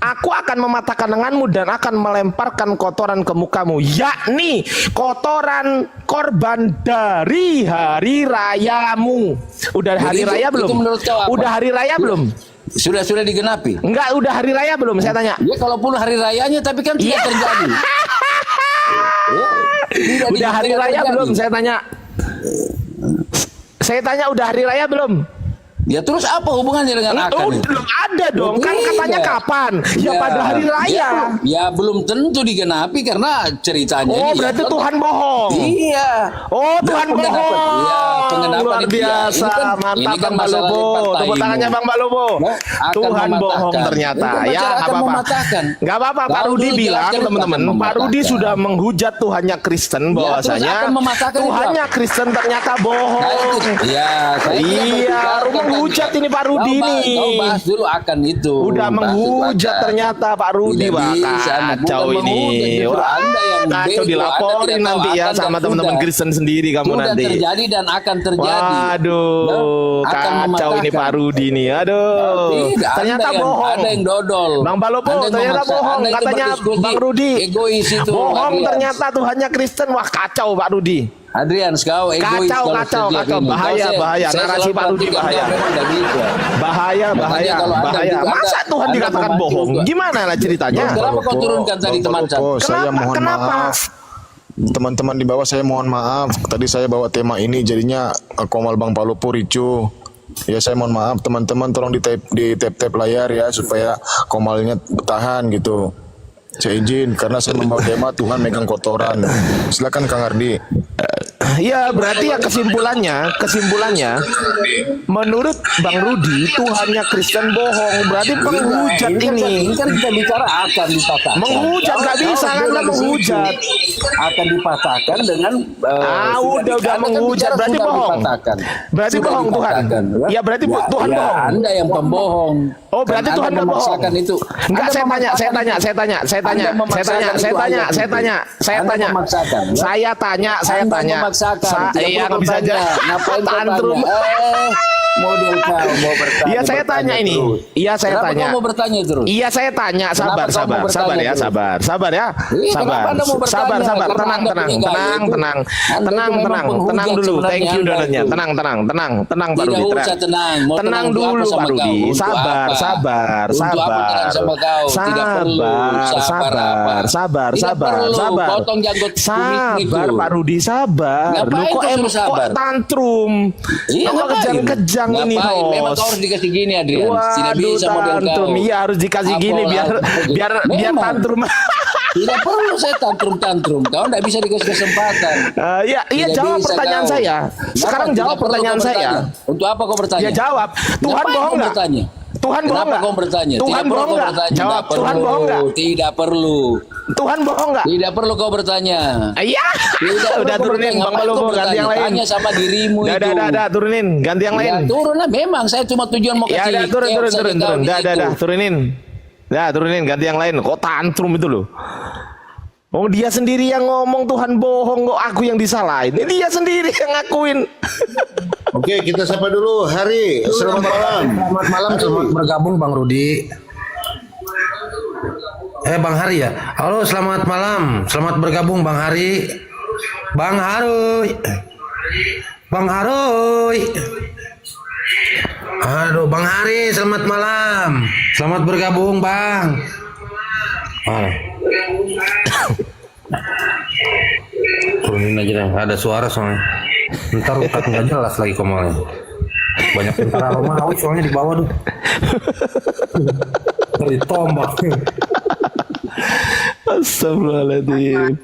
Aku akan mematahkan lenganmu dan akan melemparkan kotoran ke mukamu. Yakni kotoran korban dari hari rayamu. Udah hari Itu- raya belum? itu menurut kau apa? Udah hari raya belum? Sudah digenapi. Enggak, udah hari raya belum? Saya tanya. Ya kalaupun hari rayanya tapi kan tidak Iya. terjadi. Ya, Udah hari tidak raya terjadi. belum? Saya tanya. Saya tanya udah hari raya belum? Ya terus apa hubungannya dengan akan Oh, itu? belum ada dong. Kan Tidak. katanya kapan? Ya pada hari raya. Ya belum tentu digenapi karena ceritanya Oh, ini berarti ya, Tuhan bohong. Iya. Oh, Tuhan Penggenapan. bohong. Iya, penggenapan Luar itu ya. biasa. Ini Mantap kan Bang masalah Balobo. partai Tepuk tangannya ini. Bang Balobo. Nah, akan Tuhan bohong mematahkan. ternyata. Itu Ya, akan nggak apa-apa. mematahkan. Nggak apa-apa. Pak Tahu Rudi dulu bilang, jelaskan teman-teman, akan Pak Rudi mematahkan. sudah menghujat Tuhannya Kristen Ya, terus bahwasanya akan mematahkan itu Tuhannya apa? Kristen ternyata bohong. Nah, itu. Ya, saya tidak Iya, berbicara tentang menghujat itu. ini Pak Rudi Kau nih. bahas dulu akan itu. Udah Bahas dulu menghujat akan. ternyata Pak Rudi. Tidak Wah, bisa, kacau bukan ini. menghujat, justru Wah, Anda yang kacau bego. dilaporin Anda tidak nanti tahu ya akan sama dan teman-teman sudah. Kristen sendiri kamu Sudah nanti. terjadi dan akan terjadi. Waduh, Nah, akan kacau ini mematahkan. Pak Rudi nih. Aduh, Tidak, ternyata Anda yang, bohong. Ada yang dodol. Bang Balopo, Anda yang ternyata memaksa. bohong. Anda itu Katanya berdiskusi Bang Rudi. Egois itu. Bohong Adrian. ternyata Tuhannya Kristen. Wah, kacau Pak Rudi. Adrian, kau egois. Kacau, kalau kacau, sejak kacau. ini. Bahaya, Kau bahaya. saya Narasi selalu Pak Rudi perhatikan, bahaya. kau memang nggak bisa. Bahaya, bahaya, kalau Anda bahaya. juga, Masa Tuhan Anda dikatakan memancing bohong? juga. Gimana lah ceritanya? Kenapa kau turunkan tadi teman saya? Saya mohon Kenapa? maaf. Teman-teman di bawah saya mohon maaf. Tadi saya bawa tema ini jadinya Komal Bang Balopo ricu. Ya saya mohon maaf teman-teman, tolong di tap layar ya supaya Komalnya bertahan gitu. Saya izin karena saya membawa tema Tuhan megang kotoran. Silakan Kang Ardi. Ya berarti ya kesimpulannya menurut Bang Rudi Tuhannya Kristen bohong, berarti penghujat ini. Ini kan kita bicara akan dipatahkan. Menghujat nggak bisa kan lah menghujat. Akan dipatahkan dengan Udah menghujat berarti bohong. Berarti bohong Tuhan. Ya berarti Tuhan bohong. Anda yang pembohong. Oh berarti Dan Tuhan Anda nggak bohong. memaksakan itu. Enggak, Anda saya tanya. memaksakan itu. Anda memaksakan itu Saya ayat itu. Anda tanya. memaksakan, ya? Saya Anda tanya. memaksakan. Tidak Iya perlu nggak bisa aja. bertanya. Ngapain kau Tantrum. tanya? Model kau mau bertanya. Iya saya bertanya tanya ini. terus. Iya saya Kenapa tanya. kau mau bertanya terus? Iya saya tanya, Kenapa sabar kamu bertanya terus? sabar ya, Iya, kenapa Anda mau bertanya? sabar, Karena tenang, Anda punya gaya itu. Anda itu memang penghujat dulu, sebenarnya thank you Anda donatnya, itu. tenang Pak Tidak Rudi, usah tenang. Mau tenang untuk apa dulu sama Pak Rudi, kau? Untuk sabar, apa? sabar, Untuk apa tenang sama kau? Tidak perlu. sabar, Potong janggut kumismu itu. sabar Pak Rudi, sabar. Ngapain Lu kau suruh sabar? kok tantrum? Iya, Lu kok ngapain? kejang-kejang ini, Ngapain? Memang Hos? kau harus dikasih gini, Adrian. Tidak Waduh, bisa model tantrum. kau. Iya harus dikasih Apa gini biar lagi? biar Memang. tantrum. Tidak perlu saya tantrum. Kau tidak bisa dikasih kesempatan. Iya Tidak jawab bisa pertanyaan kau. saya. Sekarang Kenapa? jawab Tidak perlu pertanyaan kau saya. bertanya. Untuk apa kau bertanya? Ya jawab. Tuhan Ngapain bohong kau nggak? bertanya? Tuhan bohong Kenapa nggak? kau bertanya? Tuhan Tidak perlu bohong kau nggak? bertanya. Jawab. Tidak Tuhan perlu. bohong nggak? Tidak perlu. Tuhan bohong nggak? Tidak perlu kau bertanya. Iya. Tidak perlu Udah kau turunin bertanya. Bang Ngapain Balobo kau ganti yang bertanya? lain. Tanya sama dirimu itu. Dah turunin ganti yang lain. Ya turun lah. Memang saya cuma tujuan mau Ya kasih. dah turun. chaos saja kau di situ. Dah turunin. Dah turunin ganti yang lain. Kok tantrum itu loh. Oh dia sendiri yang ngomong Tuhan bohong, kok aku yang disalahin. Ini dia sendiri yang ngakuin. Oke, kita sapa dulu Hari. Selamat malam. Selamat malam, selamat bergabung Bang Rudi. Bang Hari ya. Halo, selamat malam. Selamat bergabung Bang Hari. Bang Haruy. Bang Haruy. Aduh, Bang Hari, selamat malam. Selamat bergabung, Bang. Turunin aja dah, ada suara soalnya. Ntar ukat nggak jelas lagi komalnya. Banyak tentara Romawi soalnya di bawah tuh. Dari tombak. Astagfirullahaladzim.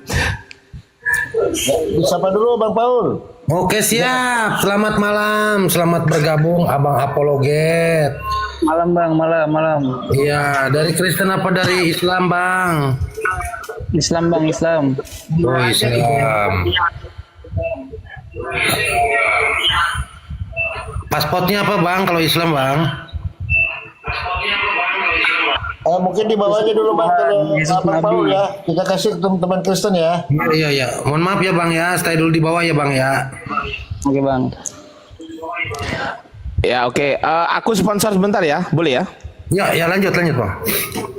Disapa dulu Bang Paul. Oke siap, selamat malam, selamat bergabung Abang Apologet. Malam bang, malam. Iya, dari Kristen apa dari Islam Bang? Islam bang, Islam. Oh Islam. Pasportnya apa Bang kalau Islam Bang? Mungkin di bawahnya dulu Bang kalau Yesus Bang Nabi. Paul ya. Kita kasih ke teman-teman Kristen ya. Iya. Mohon maaf ya Bang ya, stay dulu di bawah ya Bang ya. Oke bang. Ya oke. Aku sponsor sebentar ya, boleh ya? Ya lanjut Bang.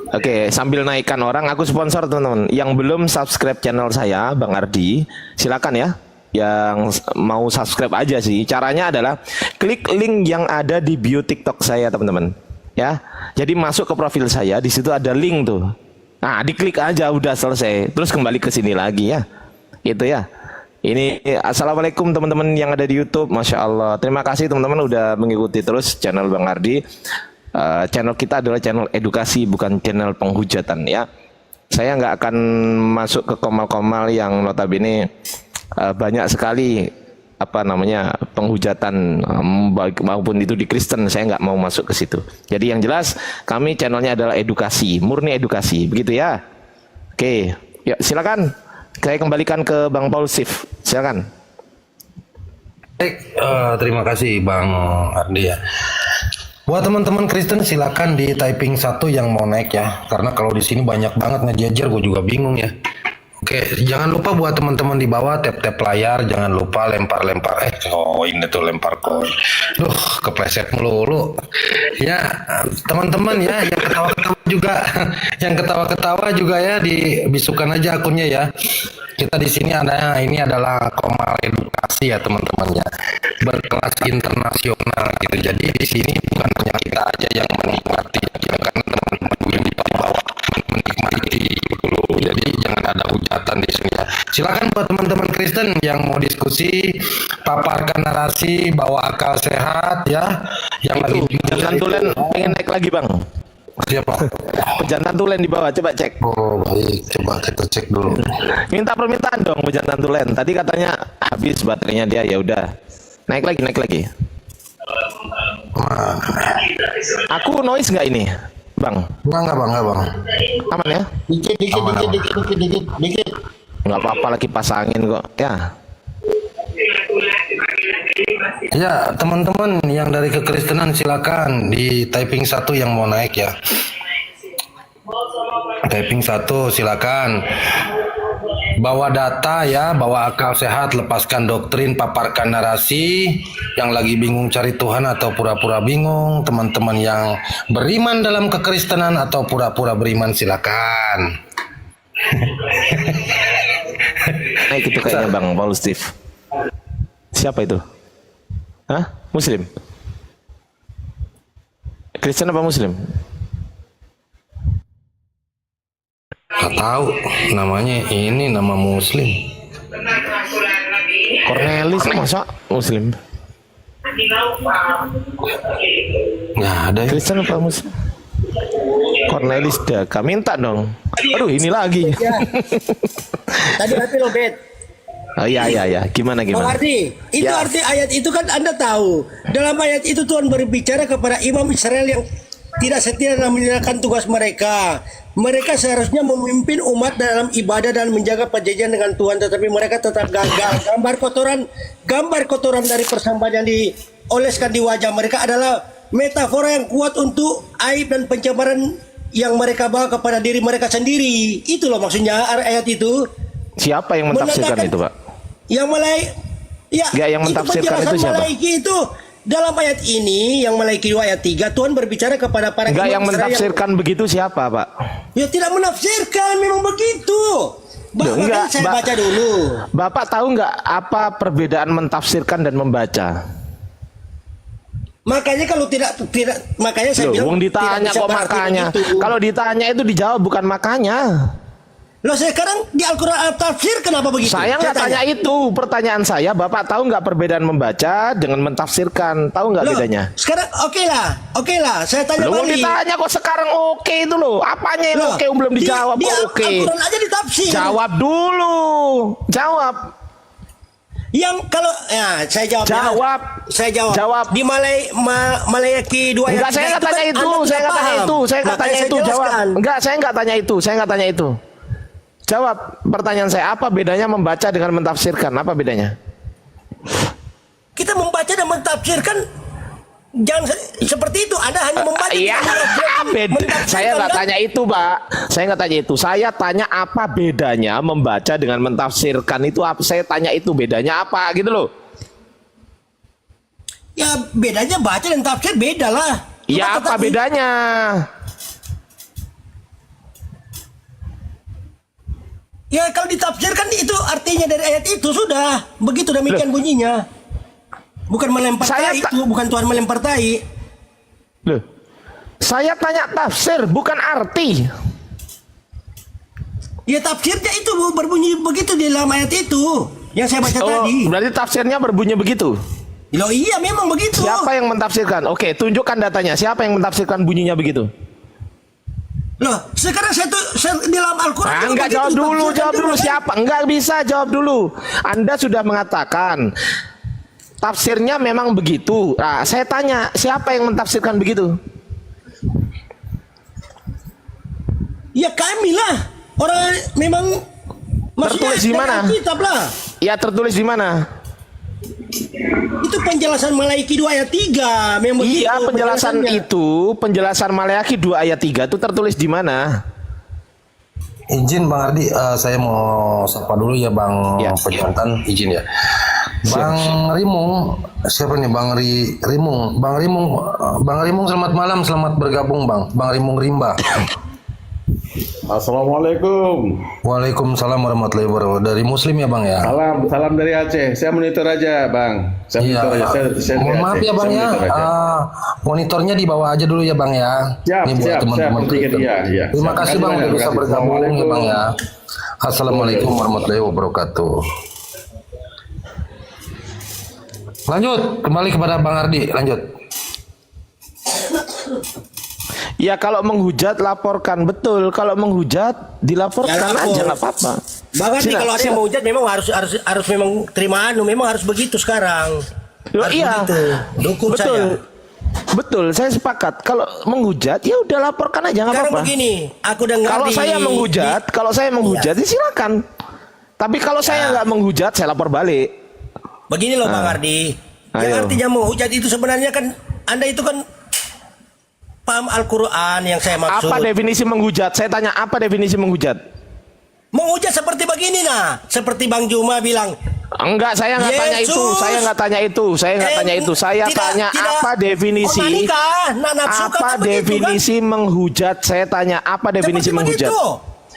Oke, sambil naikkan orang, aku sponsor teman-teman. Yang belum subscribe channel saya, Bang Ardi, silakan ya. Yang mau subscribe aja sih. Caranya adalah klik link yang ada di bio TikTok saya, teman-teman. Ya, jadi masuk ke profil saya, di situ ada link tuh. Nah, diklik aja udah selesai. Terus kembali ke sini lagi ya. Itu ya. Ini assalamualaikum teman-teman yang ada di YouTube, masya Allah. Terima kasih teman-teman udah mengikuti terus channel Bang Ardi. Channel kita adalah channel edukasi, bukan channel penghujatan ya. Saya nggak akan masuk ke komal-komal yang notabene banyak sekali penghujatan maupun itu di Kristen. Saya nggak mau masuk ke situ. Jadi yang jelas kami channelnya adalah edukasi, murni edukasi, begitu ya. Oke, yuk silakan. Saya kembalikan ke Bang Paul Sif, silakan. Baik, terima kasih Bang Ardi ya. Buat teman-teman Kristen silakan di typing 1 yang mau naik ya. Karena kalau di sini banyak banget ngejajar, gue juga bingung ya. Oke, jangan lupa buat teman-teman di bawah tap-tap layar, jangan lupa lempar-lempar koin itu lempar koin. Kepleset melulu. Ya, teman-teman ya yang ketawa-ketawa juga, yang ketawa-ketawa juga ya dibisukan aja akunnya ya. Kita di sini ini adalah Komal Edukasi ya teman-teman ya, berkelas internasional gitu. Jadi di sini bukan hanya kita aja yang menikmati, ya, karena teman-teman yang di bawah menikmati dulu. Jadi jangan ada hujatan di sini ya. Silakan buat teman-teman Kristen yang mau diskusi, paparkan narasi, bawa akal sehat ya. Yang lagi Jangan tulen pengen naik lagi Bang. siapa? Pejantan tulen di bawah, coba cek. Oh baik, coba kita cek dulu. Minta permintaan dong pejantan tulen. Tadi katanya habis baterainya dia, ya udah. Naik lagi. Aku noise nggak ini, Bang? Enggak bang. Aman ya? Dikit. Nggak apa-apa, lagi pasangin kok. Ya. Ya, teman-teman yang dari kekristenan silakan di typing 1 yang mau naik ya. Typing 1 silakan. Bawa data ya, bawa akal sehat, lepaskan doktrin, paparkan narasi. Yang lagi bingung cari Tuhan atau pura-pura bingung, teman-teman yang beriman dalam kekristenan atau pura-pura beriman silakan. Naik itu kayaknya Bang Paul Steve. Siapa itu? Hah? Muslim? Kristen apa Muslim? Gak tahu, namanya ini nama Muslim. Cornelis masa Muslim? Nggak ada ya. Kristen apa Muslim? Cornelis Daka, minta dong. Aduh ini lagi. Tadi tapi lo bet. Oh iya. Gimana? Bang Ardi, itu Ya. arti ayat itu kan Anda tahu. Dalam ayat itu Tuhan berbicara kepada imam Israel yang tidak setia dalam menjalankan tugas mereka. Mereka seharusnya memimpin umat dalam ibadah dan menjaga perjanjian dengan Tuhan, tetapi mereka tetap gagal. Gambar kotoran dari persembahan yang dioleskan di wajah mereka adalah metafora yang kuat untuk aib dan pencemaran yang mereka bawa kepada diri mereka sendiri. Itu loh maksudnya ayat itu. Siapa yang mentafsirkan itu, Pak? Yang Yang mentafsirkan itu siapa? Malaiki itu dalam ayat ini yang Malaiki 2 ayat 3 Tuhan berbicara kepada para Enggak, imam yang Israel mentafsirkan begitu siapa, Pak? ya tidak menafsirkan, memang begitu. Loh, enggak, Saya baca dulu. Bapak tahu nggak apa perbedaan mentafsirkan dan membaca? Makanya kalau tidak makanya saya Loh, bilang wong ditanya tidak bisa kok berarti makanya. begitu. Kalau ditanya itu dijawab bukan makanya. Loh sekarang di Al-Quran tafsir kenapa begitu? Saya nggak tanya itu. Pertanyaan saya, Bapak tahu nggak perbedaan membaca dengan mentafsirkan? Tahu nggak Loh, bedanya? sekarang oke lah. Saya tanya Loh, balik. ditanya kok sekarang oke itu loh. Apanya yang Loh, oke belum dijawab di kok oke. Al-Quran aja ditafsir. Jawab dulu. Jawab. Yang kalau ya saya jawab. Jawab. Saya jawab. Jawab. Di Malayaki 2 ayat Enggak, saya nggak tanya itu. Saya nggak tanya itu. Saya nggak tanya itu. Jawab. Enggak, saya nggak tanya itu. Saya nggak tanya itu. Jawab pertanyaan saya, apa bedanya membaca dengan mentafsirkan? Apa bedanya? Kita membaca dan mentafsirkan jangan seperti itu. Anda hanya membaca. Iya, saya nggak tanya itu, Pak. Saya nggak tanya itu. Saya tanya apa bedanya membaca dengan mentafsirkan itu? Apa? Saya tanya itu bedanya apa, gitu loh. Ya bedanya baca dan tafsir beda lah. Ya apa bedanya? Ya kalau ditafsirkan itu artinya dari ayat itu sudah begitu demikian bunyinya. Bukan melempar tai itu, bukan Tuhan melempar tai. Loh, saya tanya tafsir bukan arti. Ya tafsirnya itu berbunyi begitu di dalam ayat itu. Yang saya baca tadi. Berarti tafsirnya berbunyi begitu. Loh iya memang begitu. Siapa yang mentafsirkan? Oke, tunjukkan datanya. Siapa yang mentafsirkan bunyinya begitu? Loh, sekarang saya di dalam Al-Quran. Enggak, jawab dulu. Siapa? Enggak bisa jawab dulu. Anda sudah mengatakan tafsirnya memang begitu. Nah, saya tanya, siapa yang mentafsirkan begitu? Ya kami lah. Orang memang Tertulis di mana? Kitab lah. Ya, tertulis di mana? Itu penjelasan Malaiki 2 ayat 3. Memang begitu Iya, penjelasan Maleakhi 2 ayat 3 itu tertulis di mana? Izin Bang Ardi, saya mau sapa dulu ya Bang Ya. Pejantan, izin ya. Bang Rimung, siapa nih Bang Rimung? Bang Rimung selamat malam, selamat bergabung Bang. Bang Rimung Rimba. Assalamualaikum. Waalaikumsalam warahmatullahi wabarakatuh. Dari Muslim ya Bang ya. Salam dari Aceh. Saya monitor aja, Bang. Saya Iya. monitor aja. Saya Mohon dari maaf Aceh. ya Bang Saya ya. monitor aja. Monitornya di bawah aja dulu ya Bang ya. Siap, Ini buat siap, teman-teman siap. Kristen. Iya. Terima Siap. kasih Bang Terima udah bisa kasih. bergabung ya Bang ya. Assalamualaikum. Assalamualaikum warahmatullahi wabarakatuh. Lanjut, kembali kepada Bang Ardi, lanjut. Ya, kalau menghujat laporkan, betul. Kalau menghujat dilaporkan Ya, lapor. aja, nggak apa-apa. Bang Ardi Sina, kalau ada yang mau hujat memang harus memang terima memang harus begitu sekarang. Loh, Harus iya. begitu. Dukung Betul. saya. Betul, saya sepakat. Kalau menghujat ya udah laporkan aja, nggak Sekarang apa-apa. begini, aku dengar Kalau saya menghujat, ya silakan. Tapi kalau saya nggak menghujat, saya lapor balik. begini loh Bang Ardi. Yang Ayo. artinya menghujat itu sebenarnya kan Anda itu kan paham Al-Quran yang saya maksud. Apa definisi menghujat? Saya tanya, apa definisi menghujat? Menghujat seperti begini nah. Seperti Bang Juma bilang. Enggak, saya nggak tanya itu. Yesus. Saya nggak tanya itu. Saya nggak tanya itu. Saya tanya apa definisi? Oh, nikah. Nah, nafsu Apa kan begitu, definisi menghujat? Saya tanya apa definisi Seperti menghujat? begitu.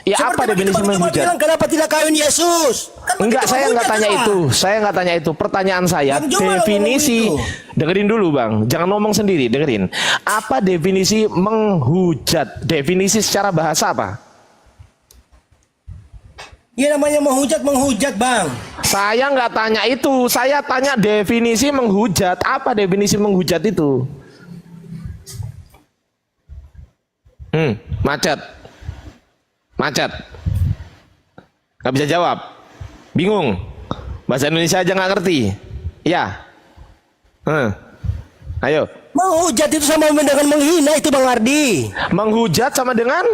Ya, Seperti apa begitu definisi Bang Juma menghujat? bilang, kenapa tidak kawin Yesus? Kan Enggak, begitu saya nggak menghujat, tanya Pak. itu. Saya nggak tanya itu. Pertanyaan saya, Bang Juma lo definisi. ngomong itu. Dengerin dulu, Bang. Jangan ngomong sendiri. Dengerin. Apa definisi menghujat? Definisi secara bahasa apa? Ya namanya menghujat Bang. Saya nggak tanya itu. Saya tanya definisi menghujat. Apa definisi menghujat itu? Macet. Nggak bisa jawab. Bingung. Bahasa Indonesia aja nggak ngerti. Ya. Ayo. Menghujat itu sama dengan menghina itu Bang Ardi. Menghujat sama dengan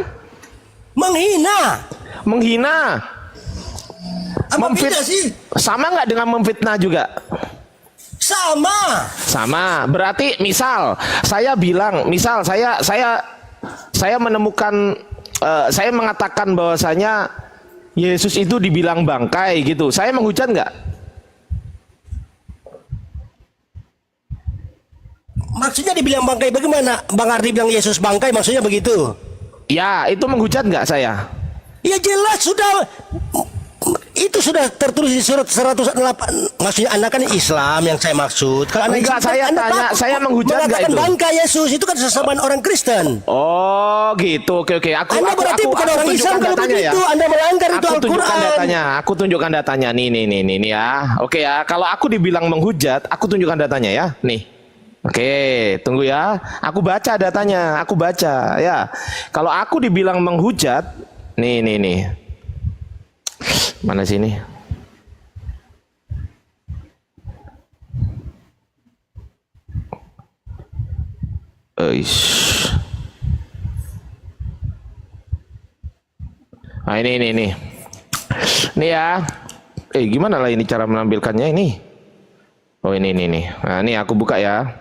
Menghina. menghina. Apa beda sih? Sama nggak dengan memfitnah juga? Sama. Berarti misal saya bilang, saya menemukan, saya mengatakan bahwasanya Yesus itu dibilang bangkai gitu. Saya menghujat nggak? Maksudnya dibilang bangkai bagaimana? Bang Ardi bilang Yesus bangkai maksudnya begitu? Ya, itu menghujat nggak saya? Ya jelas sudah. Itu sudah tertulis di surat 108. Maksudnya Anda kan Islam yang saya maksud. Kalau Anda Enggak, Islam, saya Anda tanya, takut saya menghujat nggak mengatakan itu? bangkai Yesus itu kan sesama orang Kristen. Oh gitu, oke. Anda berarti bukan orang Islam tunjukkan kalau datanya begitu. Anda melanggar itu Aku tunjukkan Al-Quran. datanya. Aku tunjukkan datanya. Nih ya. Oke ya. Kalau aku dibilang menghujat, aku tunjukkan datanya ya. Nih. Oke, tunggu ya. Aku baca datanya. Aku baca ya. Kalau aku dibilang menghujat, nih. Mana sini? Nah ini. Nih ya. Gimana lah ini cara menampilkannya ini? Oh ini. Nah ini aku buka ya.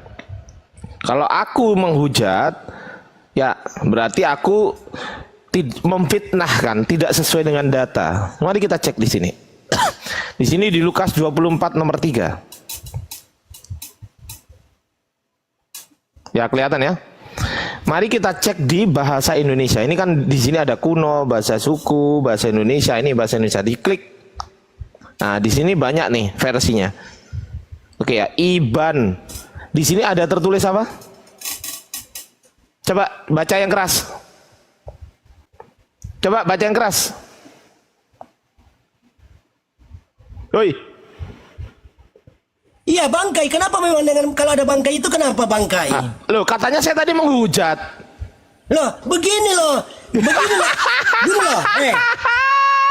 Kalau aku menghujat, ya berarti aku memfitnahkan, tidak sesuai dengan data. Mari kita cek di sini. Di sini di Lukas 24 nomor 3. Ya kelihatan ya. Mari kita cek di bahasa Indonesia. Ini kan di sini ada kuno, bahasa suku, bahasa Indonesia. Ini bahasa Indonesia. Diklik. Nah di sini banyak nih versinya. Oke ya, IBAN. Di sini ada tertulis apa? Coba baca yang keras. Coba baca yang keras. Woi. Iya bangkai. Kenapa memang dengan kalau ada bangkai itu kenapa bangkai? Loh, katanya saya tadi menghujat. Loh, begini loh. Begini loh. Gini loh.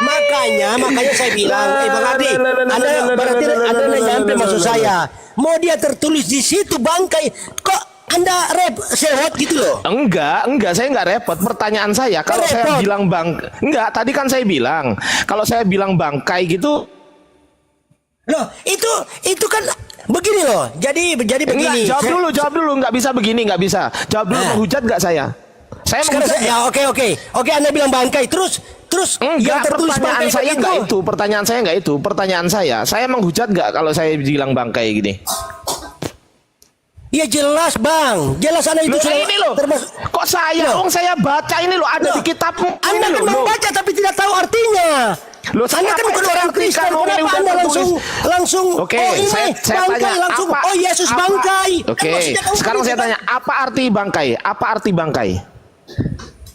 Makanya saya bilang, Bang Ardi, Anda berarti Anda nyampe maksud saya. Mau dia tertulis di situ bangkai, kok Anda sehat gitu loh? Enggak, saya enggak repot. Pertanyaan saya, kalau saya bilang enggak, tadi kan saya bilang, kalau saya bilang bangkai gitu. Loh, itu kan begini loh. Jadi begini. Enggak, jawab dulu, enggak bisa begini, enggak bisa. Jawab dulu, menghujat enggak saya? Saya menghujat. Ya, oke, Anda bilang bangkai, terus yang enggak, tertulis pertanyaan bangkai saya enggak itu. Pertanyaan saya menghujat enggak kalau saya bilang bangkai gini? Ya jelas bang, jelas Anda itu Loh, sudah ini loh. Kok saya? Saya baca ini loh, ada di kitabmu. Anda kan membaca tapi tidak tahu artinya. Loh, Anda kan bukan orang Kristen, kenapa Anda langsung Oke, ini saya bangkai tanya, langsung, apa, Yesus bangkai. Oke, sekarang saya tanya, apa arti bangkai?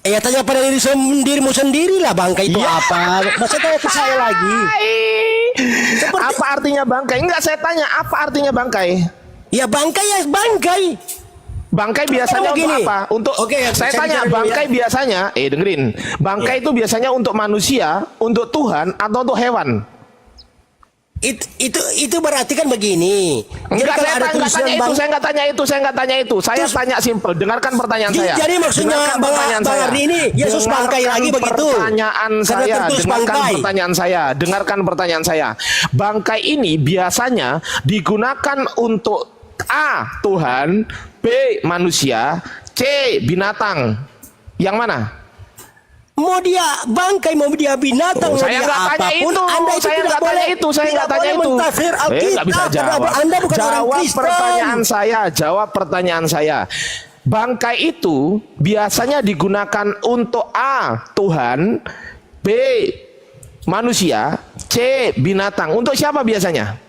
Ya tanya pada dirimu sendiri lah bangkai itu apa. Masa tanya ke saya lagi? Apa artinya bangkai? Enggak, saya tanya, apa artinya bangkai? Ya bangkai ya bangkai. Bangkai biasanya untuk apa? Untuk saya tanya bangkai biasanya, dengerin. Bangkai itu biasanya untuk manusia, untuk Tuhan atau untuk hewan? Itu berarti kan begini. Enggak, saya enggak tanya itu. Saya tanya simpel. Dengarkan pertanyaan saya. Jadi maksudnya Bang Ardi ini Yesus bangkai lagi begitu. Dengarkan pertanyaan saya. Bangkai ini biasanya digunakan untuk A. Tuhan, B. manusia, C. binatang. Yang mana? Mau dia bangkai, mau dia binatang, mau saya dia nggak tanya apapun, itu. Anda itu Saya nggak tanya itu. Saya nggak tanya itu. Nggak bisa jawab. Anda bukan orang Kristen. Jawab pertanyaan saya. Bangkai itu biasanya digunakan untuk A. Tuhan, B. manusia, C. binatang. Untuk siapa biasanya?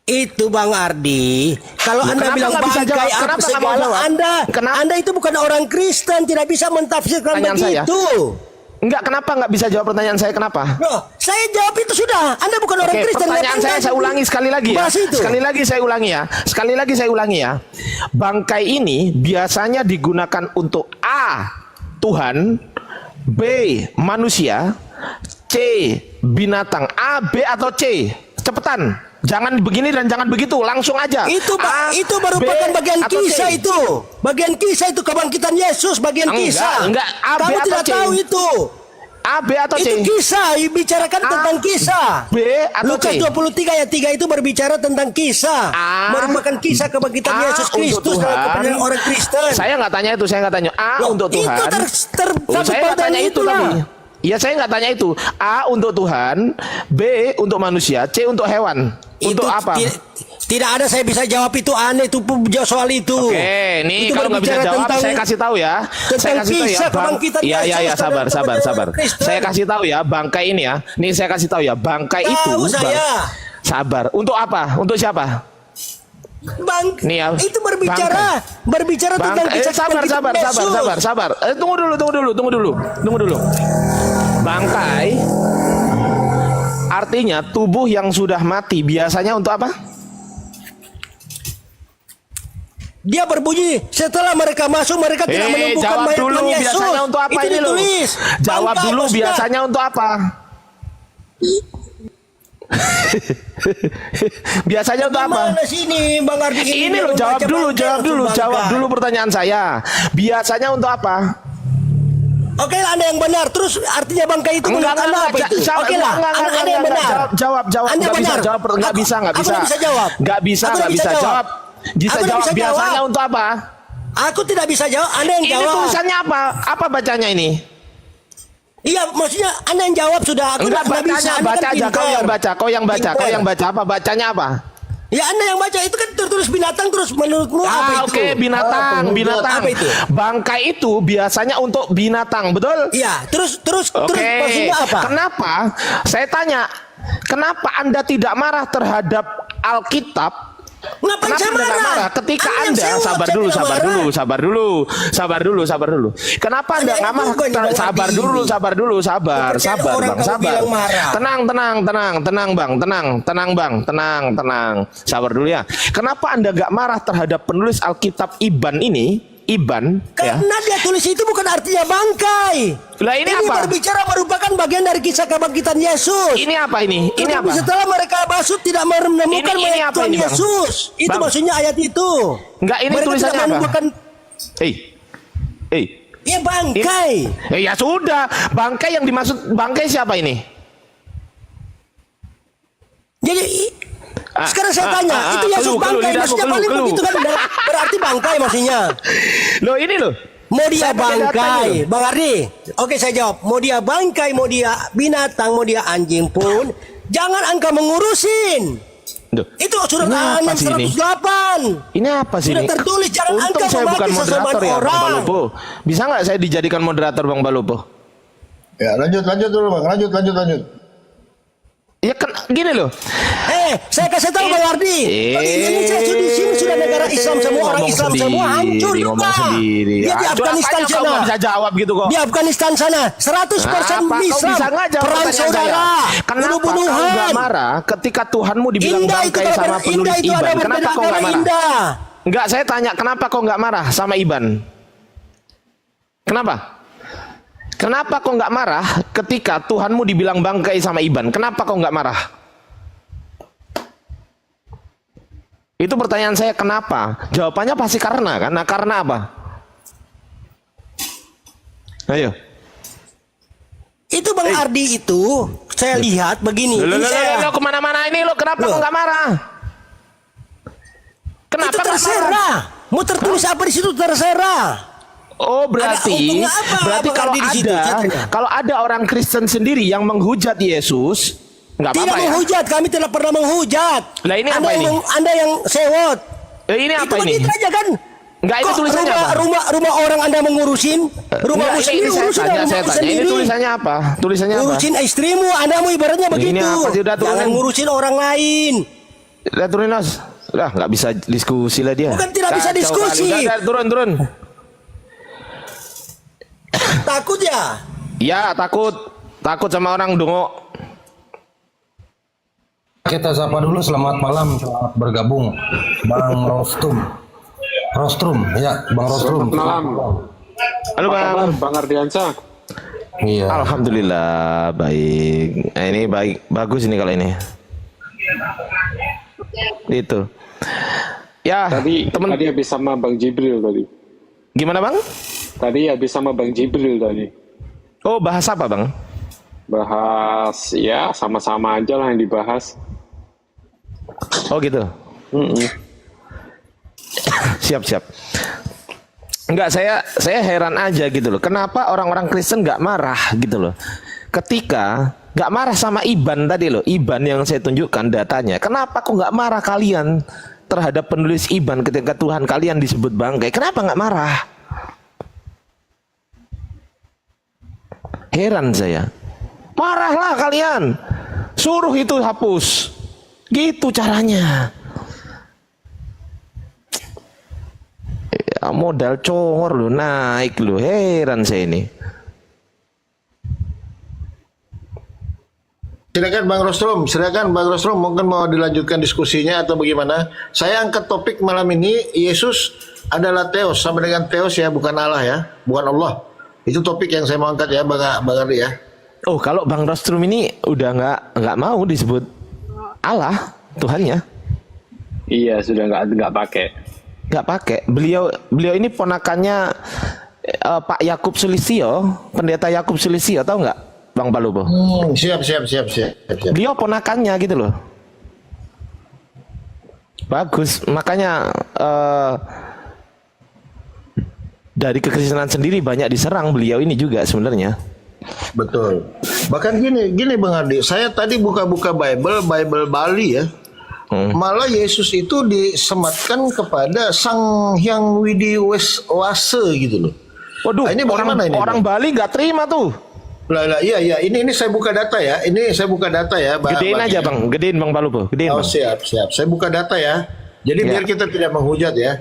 Itu Bang Ardi, kalau Anda bilang bangkai apa segala, Anda itu bukan orang Kristen, tidak bisa mentafsirkan begitu. Enggak, kenapa enggak bisa jawab pertanyaan saya? Kenapa? Loh, saya jawab itu sudah. Anda bukan orang Kristen. Pertanyaan saya ulangi sekali lagi ya. Sekali lagi saya ulangi ya. Bangkai ini biasanya digunakan untuk A. Tuhan, B. manusia, C. binatang. A, B atau C? Cepetan. Jangan begini dan jangan begitu, langsung aja. Itu merupakan bagian kisah itu. Bagian kisah itu kebangkitan Yesus, bagian kisah. Enggak, A, B Kamu atau tidak C? tahu itu. A, B atau C? Itu kisah, bicarakan tentang kisah. B atau Lukas C? 23 ayat 3 itu berbicara tentang kisah. Merupakan kisah kebangkitan Yesus Kristus dalam kebenaran orang Kristen. Saya nggak tanya itu, saya nggak tanya A untuk Tuhan. Saya nggak tanya itu tadi. Ya saya nggak tanya itu. A untuk Tuhan, B untuk manusia, C untuk hewan. Untuk apa? Tidak ada saya bisa jawab itu, aneh itu soal itu. Oke, nih kalau nggak bisa jawab saya kasih tahu ya. Saya kasih tahu ya. Ya, sabar. Saya kasih tahu ya, bangkai ini ya. Nih saya kasih tahu ya, bangkai itu. Sabar. Untuk apa? Untuk siapa? Nih ya, itu berbicara tentang kisah. Sabar. Tunggu dulu. Bangkai artinya tubuh yang sudah mati, biasanya untuk apa? Dia berbunyi setelah mereka masuk, mereka tidak menemukan mayat Tuhan Yesus. Biasanya untuk apa itu ini loh? Jawab bangkai, dulu biasanya untuk apa? Biasanya untuk apa? Mana sini Bang Ardi ini loh, jawab dulu pertanyaan saya. Biasanya untuk apa? Oke lah, Anda yang benar. Terus artinya bangkai itu menurut Anda apa itu? Oke lah, Anda yang benar. Jawab. Nggak bisa jawab. Nggak bisa. Aku bisa jawab. Nggak bisa jawab. Bisa jawab. Biasanya untuk apa? Aku tidak bisa jawab. Anda yang jawab. Ini tulisannya apa? Apa bacanya ini? Iya, maksudnya Anda yang jawab sudah. Aku enggak bisa. Baca aja. Kau yang baca. Apa bacanya apa? Ya Anda yang baca itu kan tertulis binatang, terus menurutmu apa itu? Oke, binatang. Apa itu? Bangkai itu biasanya untuk binatang, betul? Iya, terus maksudnya apa? Kenapa? Saya tanya, kenapa Anda tidak marah terhadap Alkitab Ngapain Kenapa saya Anda nggak marah? marah? Ketika Anda yang Anda sewot, sabar saya dulu, tidak sabar marah. dulu, sabar dulu, sabar dulu, sabar dulu. Kenapa Anda Anda nggak itu marah? bukan Bang Sabar Ardi dulu, ini. sabar dulu, sabar, Seperti ada sabar, orang Bang, kamu sabar. bilang marah. Tenang, Bang, tenang. Sabar dulu ya. Kenapa Anda nggak marah terhadap penulis Alkitab Iban ini? Iban, ya. Karena dia tulis itu bukan artinya bangkai. Lah ini apa? berbicara merupakan bagian dari kisah kebangkitan Yesus. Ini apa ini? Ini Tetapi apa? setelah mereka basuh tidak menemukan Ini mayat apa Tuhan ini, Bang? Yesus. Itu Bang. maksudnya ayat itu. Enggak, ini mereka tulisannya tidak apa? menemukan. Ya bangkai. Ya sudah, bangkai yang dimaksud bangkai siapa ini? Jadi sekarang saya tanya, itu Yesus bangkai maksudnya paling begitu kan berarti bangkai maksudnya. Loh ini loh. Mau dia Saya pakai data bangkai, ini. Bang Ardi. Oke saya jawab. Mau dia bangkai, mau dia binatang, mau dia anjing pun, jangan engkau mengurusin. Duh. Itu surat Ini apa Al-An'am sih ini? 108. Ini apa sih Sudah ini? tertulis, jangan Untung angka saya bukan memaki moderator sesembahan ya, Bang orang. Balopo. Bisa nggak saya dijadikan moderator Bang Balopo? Ya, lanjut dulu Bang. Lanjut. Ya kan gini loh. Saya kasih tahu Bang Ardi. Bagi Indonesia di sini sudah negara Islam semua, orang Ngomong Islam sendiri, semua hancur juga. ngomong sendiri. Dia di Hancur, Afghanistan apanya kau sana. nggak bisa jawab gitu kok. Di Afghanistan sana 100% Apa kau Islam. bisa nggak jawab Perang pertanyaan saudara. saya? Kenapa kau Bunuh-bunuhan. nggak marah ketika Tuhanmu dibilang Indah itu bangkai kalau sama penulis indah itu ada Iban? berbeda Kenapa kau nggak agama marah? indah. Enggak, saya tanya kenapa kau nggak marah sama Iban? Kenapa? Kenapa kau nggak marah ketika Tuhanmu dibilang bangkai sama Iban? Kenapa kau nggak marah? Itu pertanyaan saya kenapa? Jawabannya pasti karena kan? Nah karena apa? Ayo. Itu Bang Ardi itu saya lihat begini. Lo Ini saya- kemana-mana ini lo kenapa Loh. kau nggak marah? Kenapa itu nggak marah? terserah. Mau tertulis apa di situ terserah. Oh berarti untungnya apa, berarti Bang kalau Ardi di situ? ada Saya tanya. kalau ada orang Kristen sendiri yang menghujat Yesus nggak Tidak apa-apa ya. menghujat, kami tidak pernah menghujat. Lah, ini apa ini? Anda yang sewot. Ini apa Itu ini? begitu aja kan? Enggak, ini Kok tulisannya apa? rumah orang Anda mengurusin, rumah Enggak, muslim ini saya urusin tanya, rumah saya tanya. Ini sendiri. tulisannya apa? Tulisannya apa? Urusin istrimu, Anda mau ibaratnya begitu. apa sih, udah turunin. Jangan ngurusin orang lain. Lihat turunin Mas. Lah nggak bisa diskusi lah dia. Bukan tidak bisa Kacau diskusi. kali. Udah, turun. Takut ya? Ya takut sama orang dongo. Kita sapa dulu, selamat malam, selamat bergabung Bang Rostrum, ya Bang Rostrum. Malam. Halo Bang. Bang Ardiansyah. Iya. Alhamdulillah baik. Nah, ini bagus ini kalau ini. Itu. Ya, Tadi habis sama Bang Jibril tadi. Gimana Bang? Tadi habis sama Bang Jibril tadi. Oh, bahas apa Bang? Bahas ya sama-sama aja lah yang dibahas. Oh gitu. Siap. Enggak, saya heran aja gitu loh. Kenapa orang-orang Kristen nggak marah gitu loh? Ketika nggak marah sama Iban tadi loh, Iban yang saya tunjukkan datanya. Kenapa kok nggak marah kalian terhadap penulis Iban ketika Tuhan kalian disebut bangkai? Kenapa nggak marah? Heran saya. Marahlah kalian. Suruh itu hapus. Gitu caranya. Ya, modal congor lo naik lo, heran saya ini. Silakan Bang Rostrum, mungkin mau dilanjutkan diskusinya atau bagaimana? Saya angkat topik malam ini, Yesus adalah Theos, sama dengan Theos ya, bukan Allah ya, bukan Allah. Itu topik yang saya mau angkat ya, Bang Ardi ya. Oh, kalau Bang Rostrum ini udah nggak mau disebut Allah Tuhannya. Iya, sudah nggak pakai. Nggak pakai. Beliau ini ponakannya Pak Yakub Sulistyo, pendeta Yakub Sulistyo, tahu nggak Bang Balopo? Siap. Beliau ponakannya gitu loh. Bagus, makanya dari kekristenan sendiri banyak diserang beliau ini juga sebenarnya. Betul. Bahkan gini Bang Ardi, saya tadi buka-buka Bible Bali ya. Malah Yesus itu disematkan kepada Sang Hyang Widi Wase gitu loh. Waduh, Ini bagaimana ini, orang Bang? Bali nggak terima tuh. Lah, iya. Ini saya buka data ya. Ini saya buka data ya. Gedein aja Bang, gedein Bang Balopo, gedein Oh Bang. siap. Saya buka data ya. Jadi biar kita tidak menghujat ya.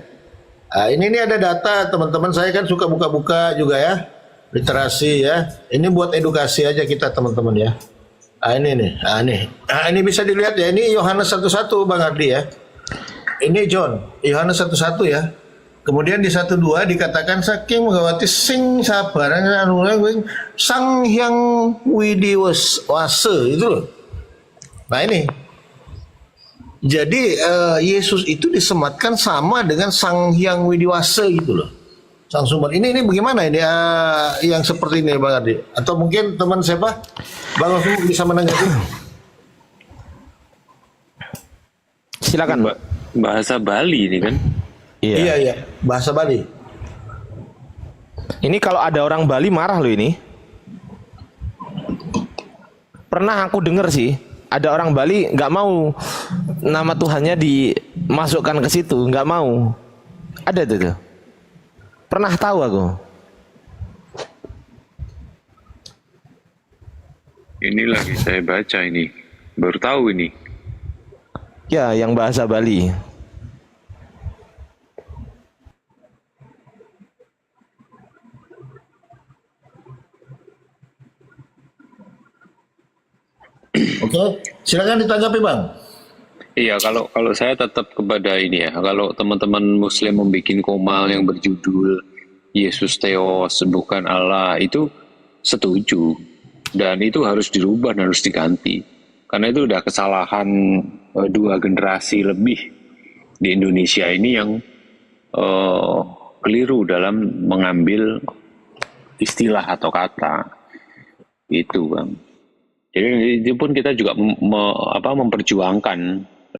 Ini ada data teman-teman, saya kan suka buka-buka juga ya, literasi ya. Ini buat edukasi aja kita teman-teman ya. Ini nih, ini bisa dilihat ya. Ini Yohanes 1:1 Bang Ardi ya. Ini John, Yohanes 1:1 ya. Kemudian di 1:2 dikatakan saking megawati sing sabaran sang hyang widiwase itu loh. Nah ini. Jadi Yesus itu disematkan sama dengan Sang Hyang Widiwase gitu loh. Sang sumber. Ini bagaimana ini yang seperti ini Bang Ardi? Atau mungkin teman siapa? Bang Rasul bisa menanggapi. Silakan. Bahasa Bali ini kan? Iya. Bahasa Bali. Ini kalau ada orang Bali marah loh ini. Pernah aku dengar sih, ada orang Bali nggak mau nama Tuhannya dimasukkan ke situ, nggak mau. Ada tuh. Pernah tahu aku. Ini lagi saya baca ini. Baru tahu ini. Ya, yang bahasa Bali. Oke, silakan ditanggapi Bang. Iya, kalau saya tetap kepada ini ya. Kalau teman-teman Muslim membuat komal yang berjudul Yesus Theos bukan Allah, itu setuju. Dan itu harus dirubah dan harus diganti. Karena itu udah kesalahan 2 generasi lebih di Indonesia ini yang keliru dalam mengambil istilah atau kata. Itu Bang. Jadi itu pun kita juga memperjuangkan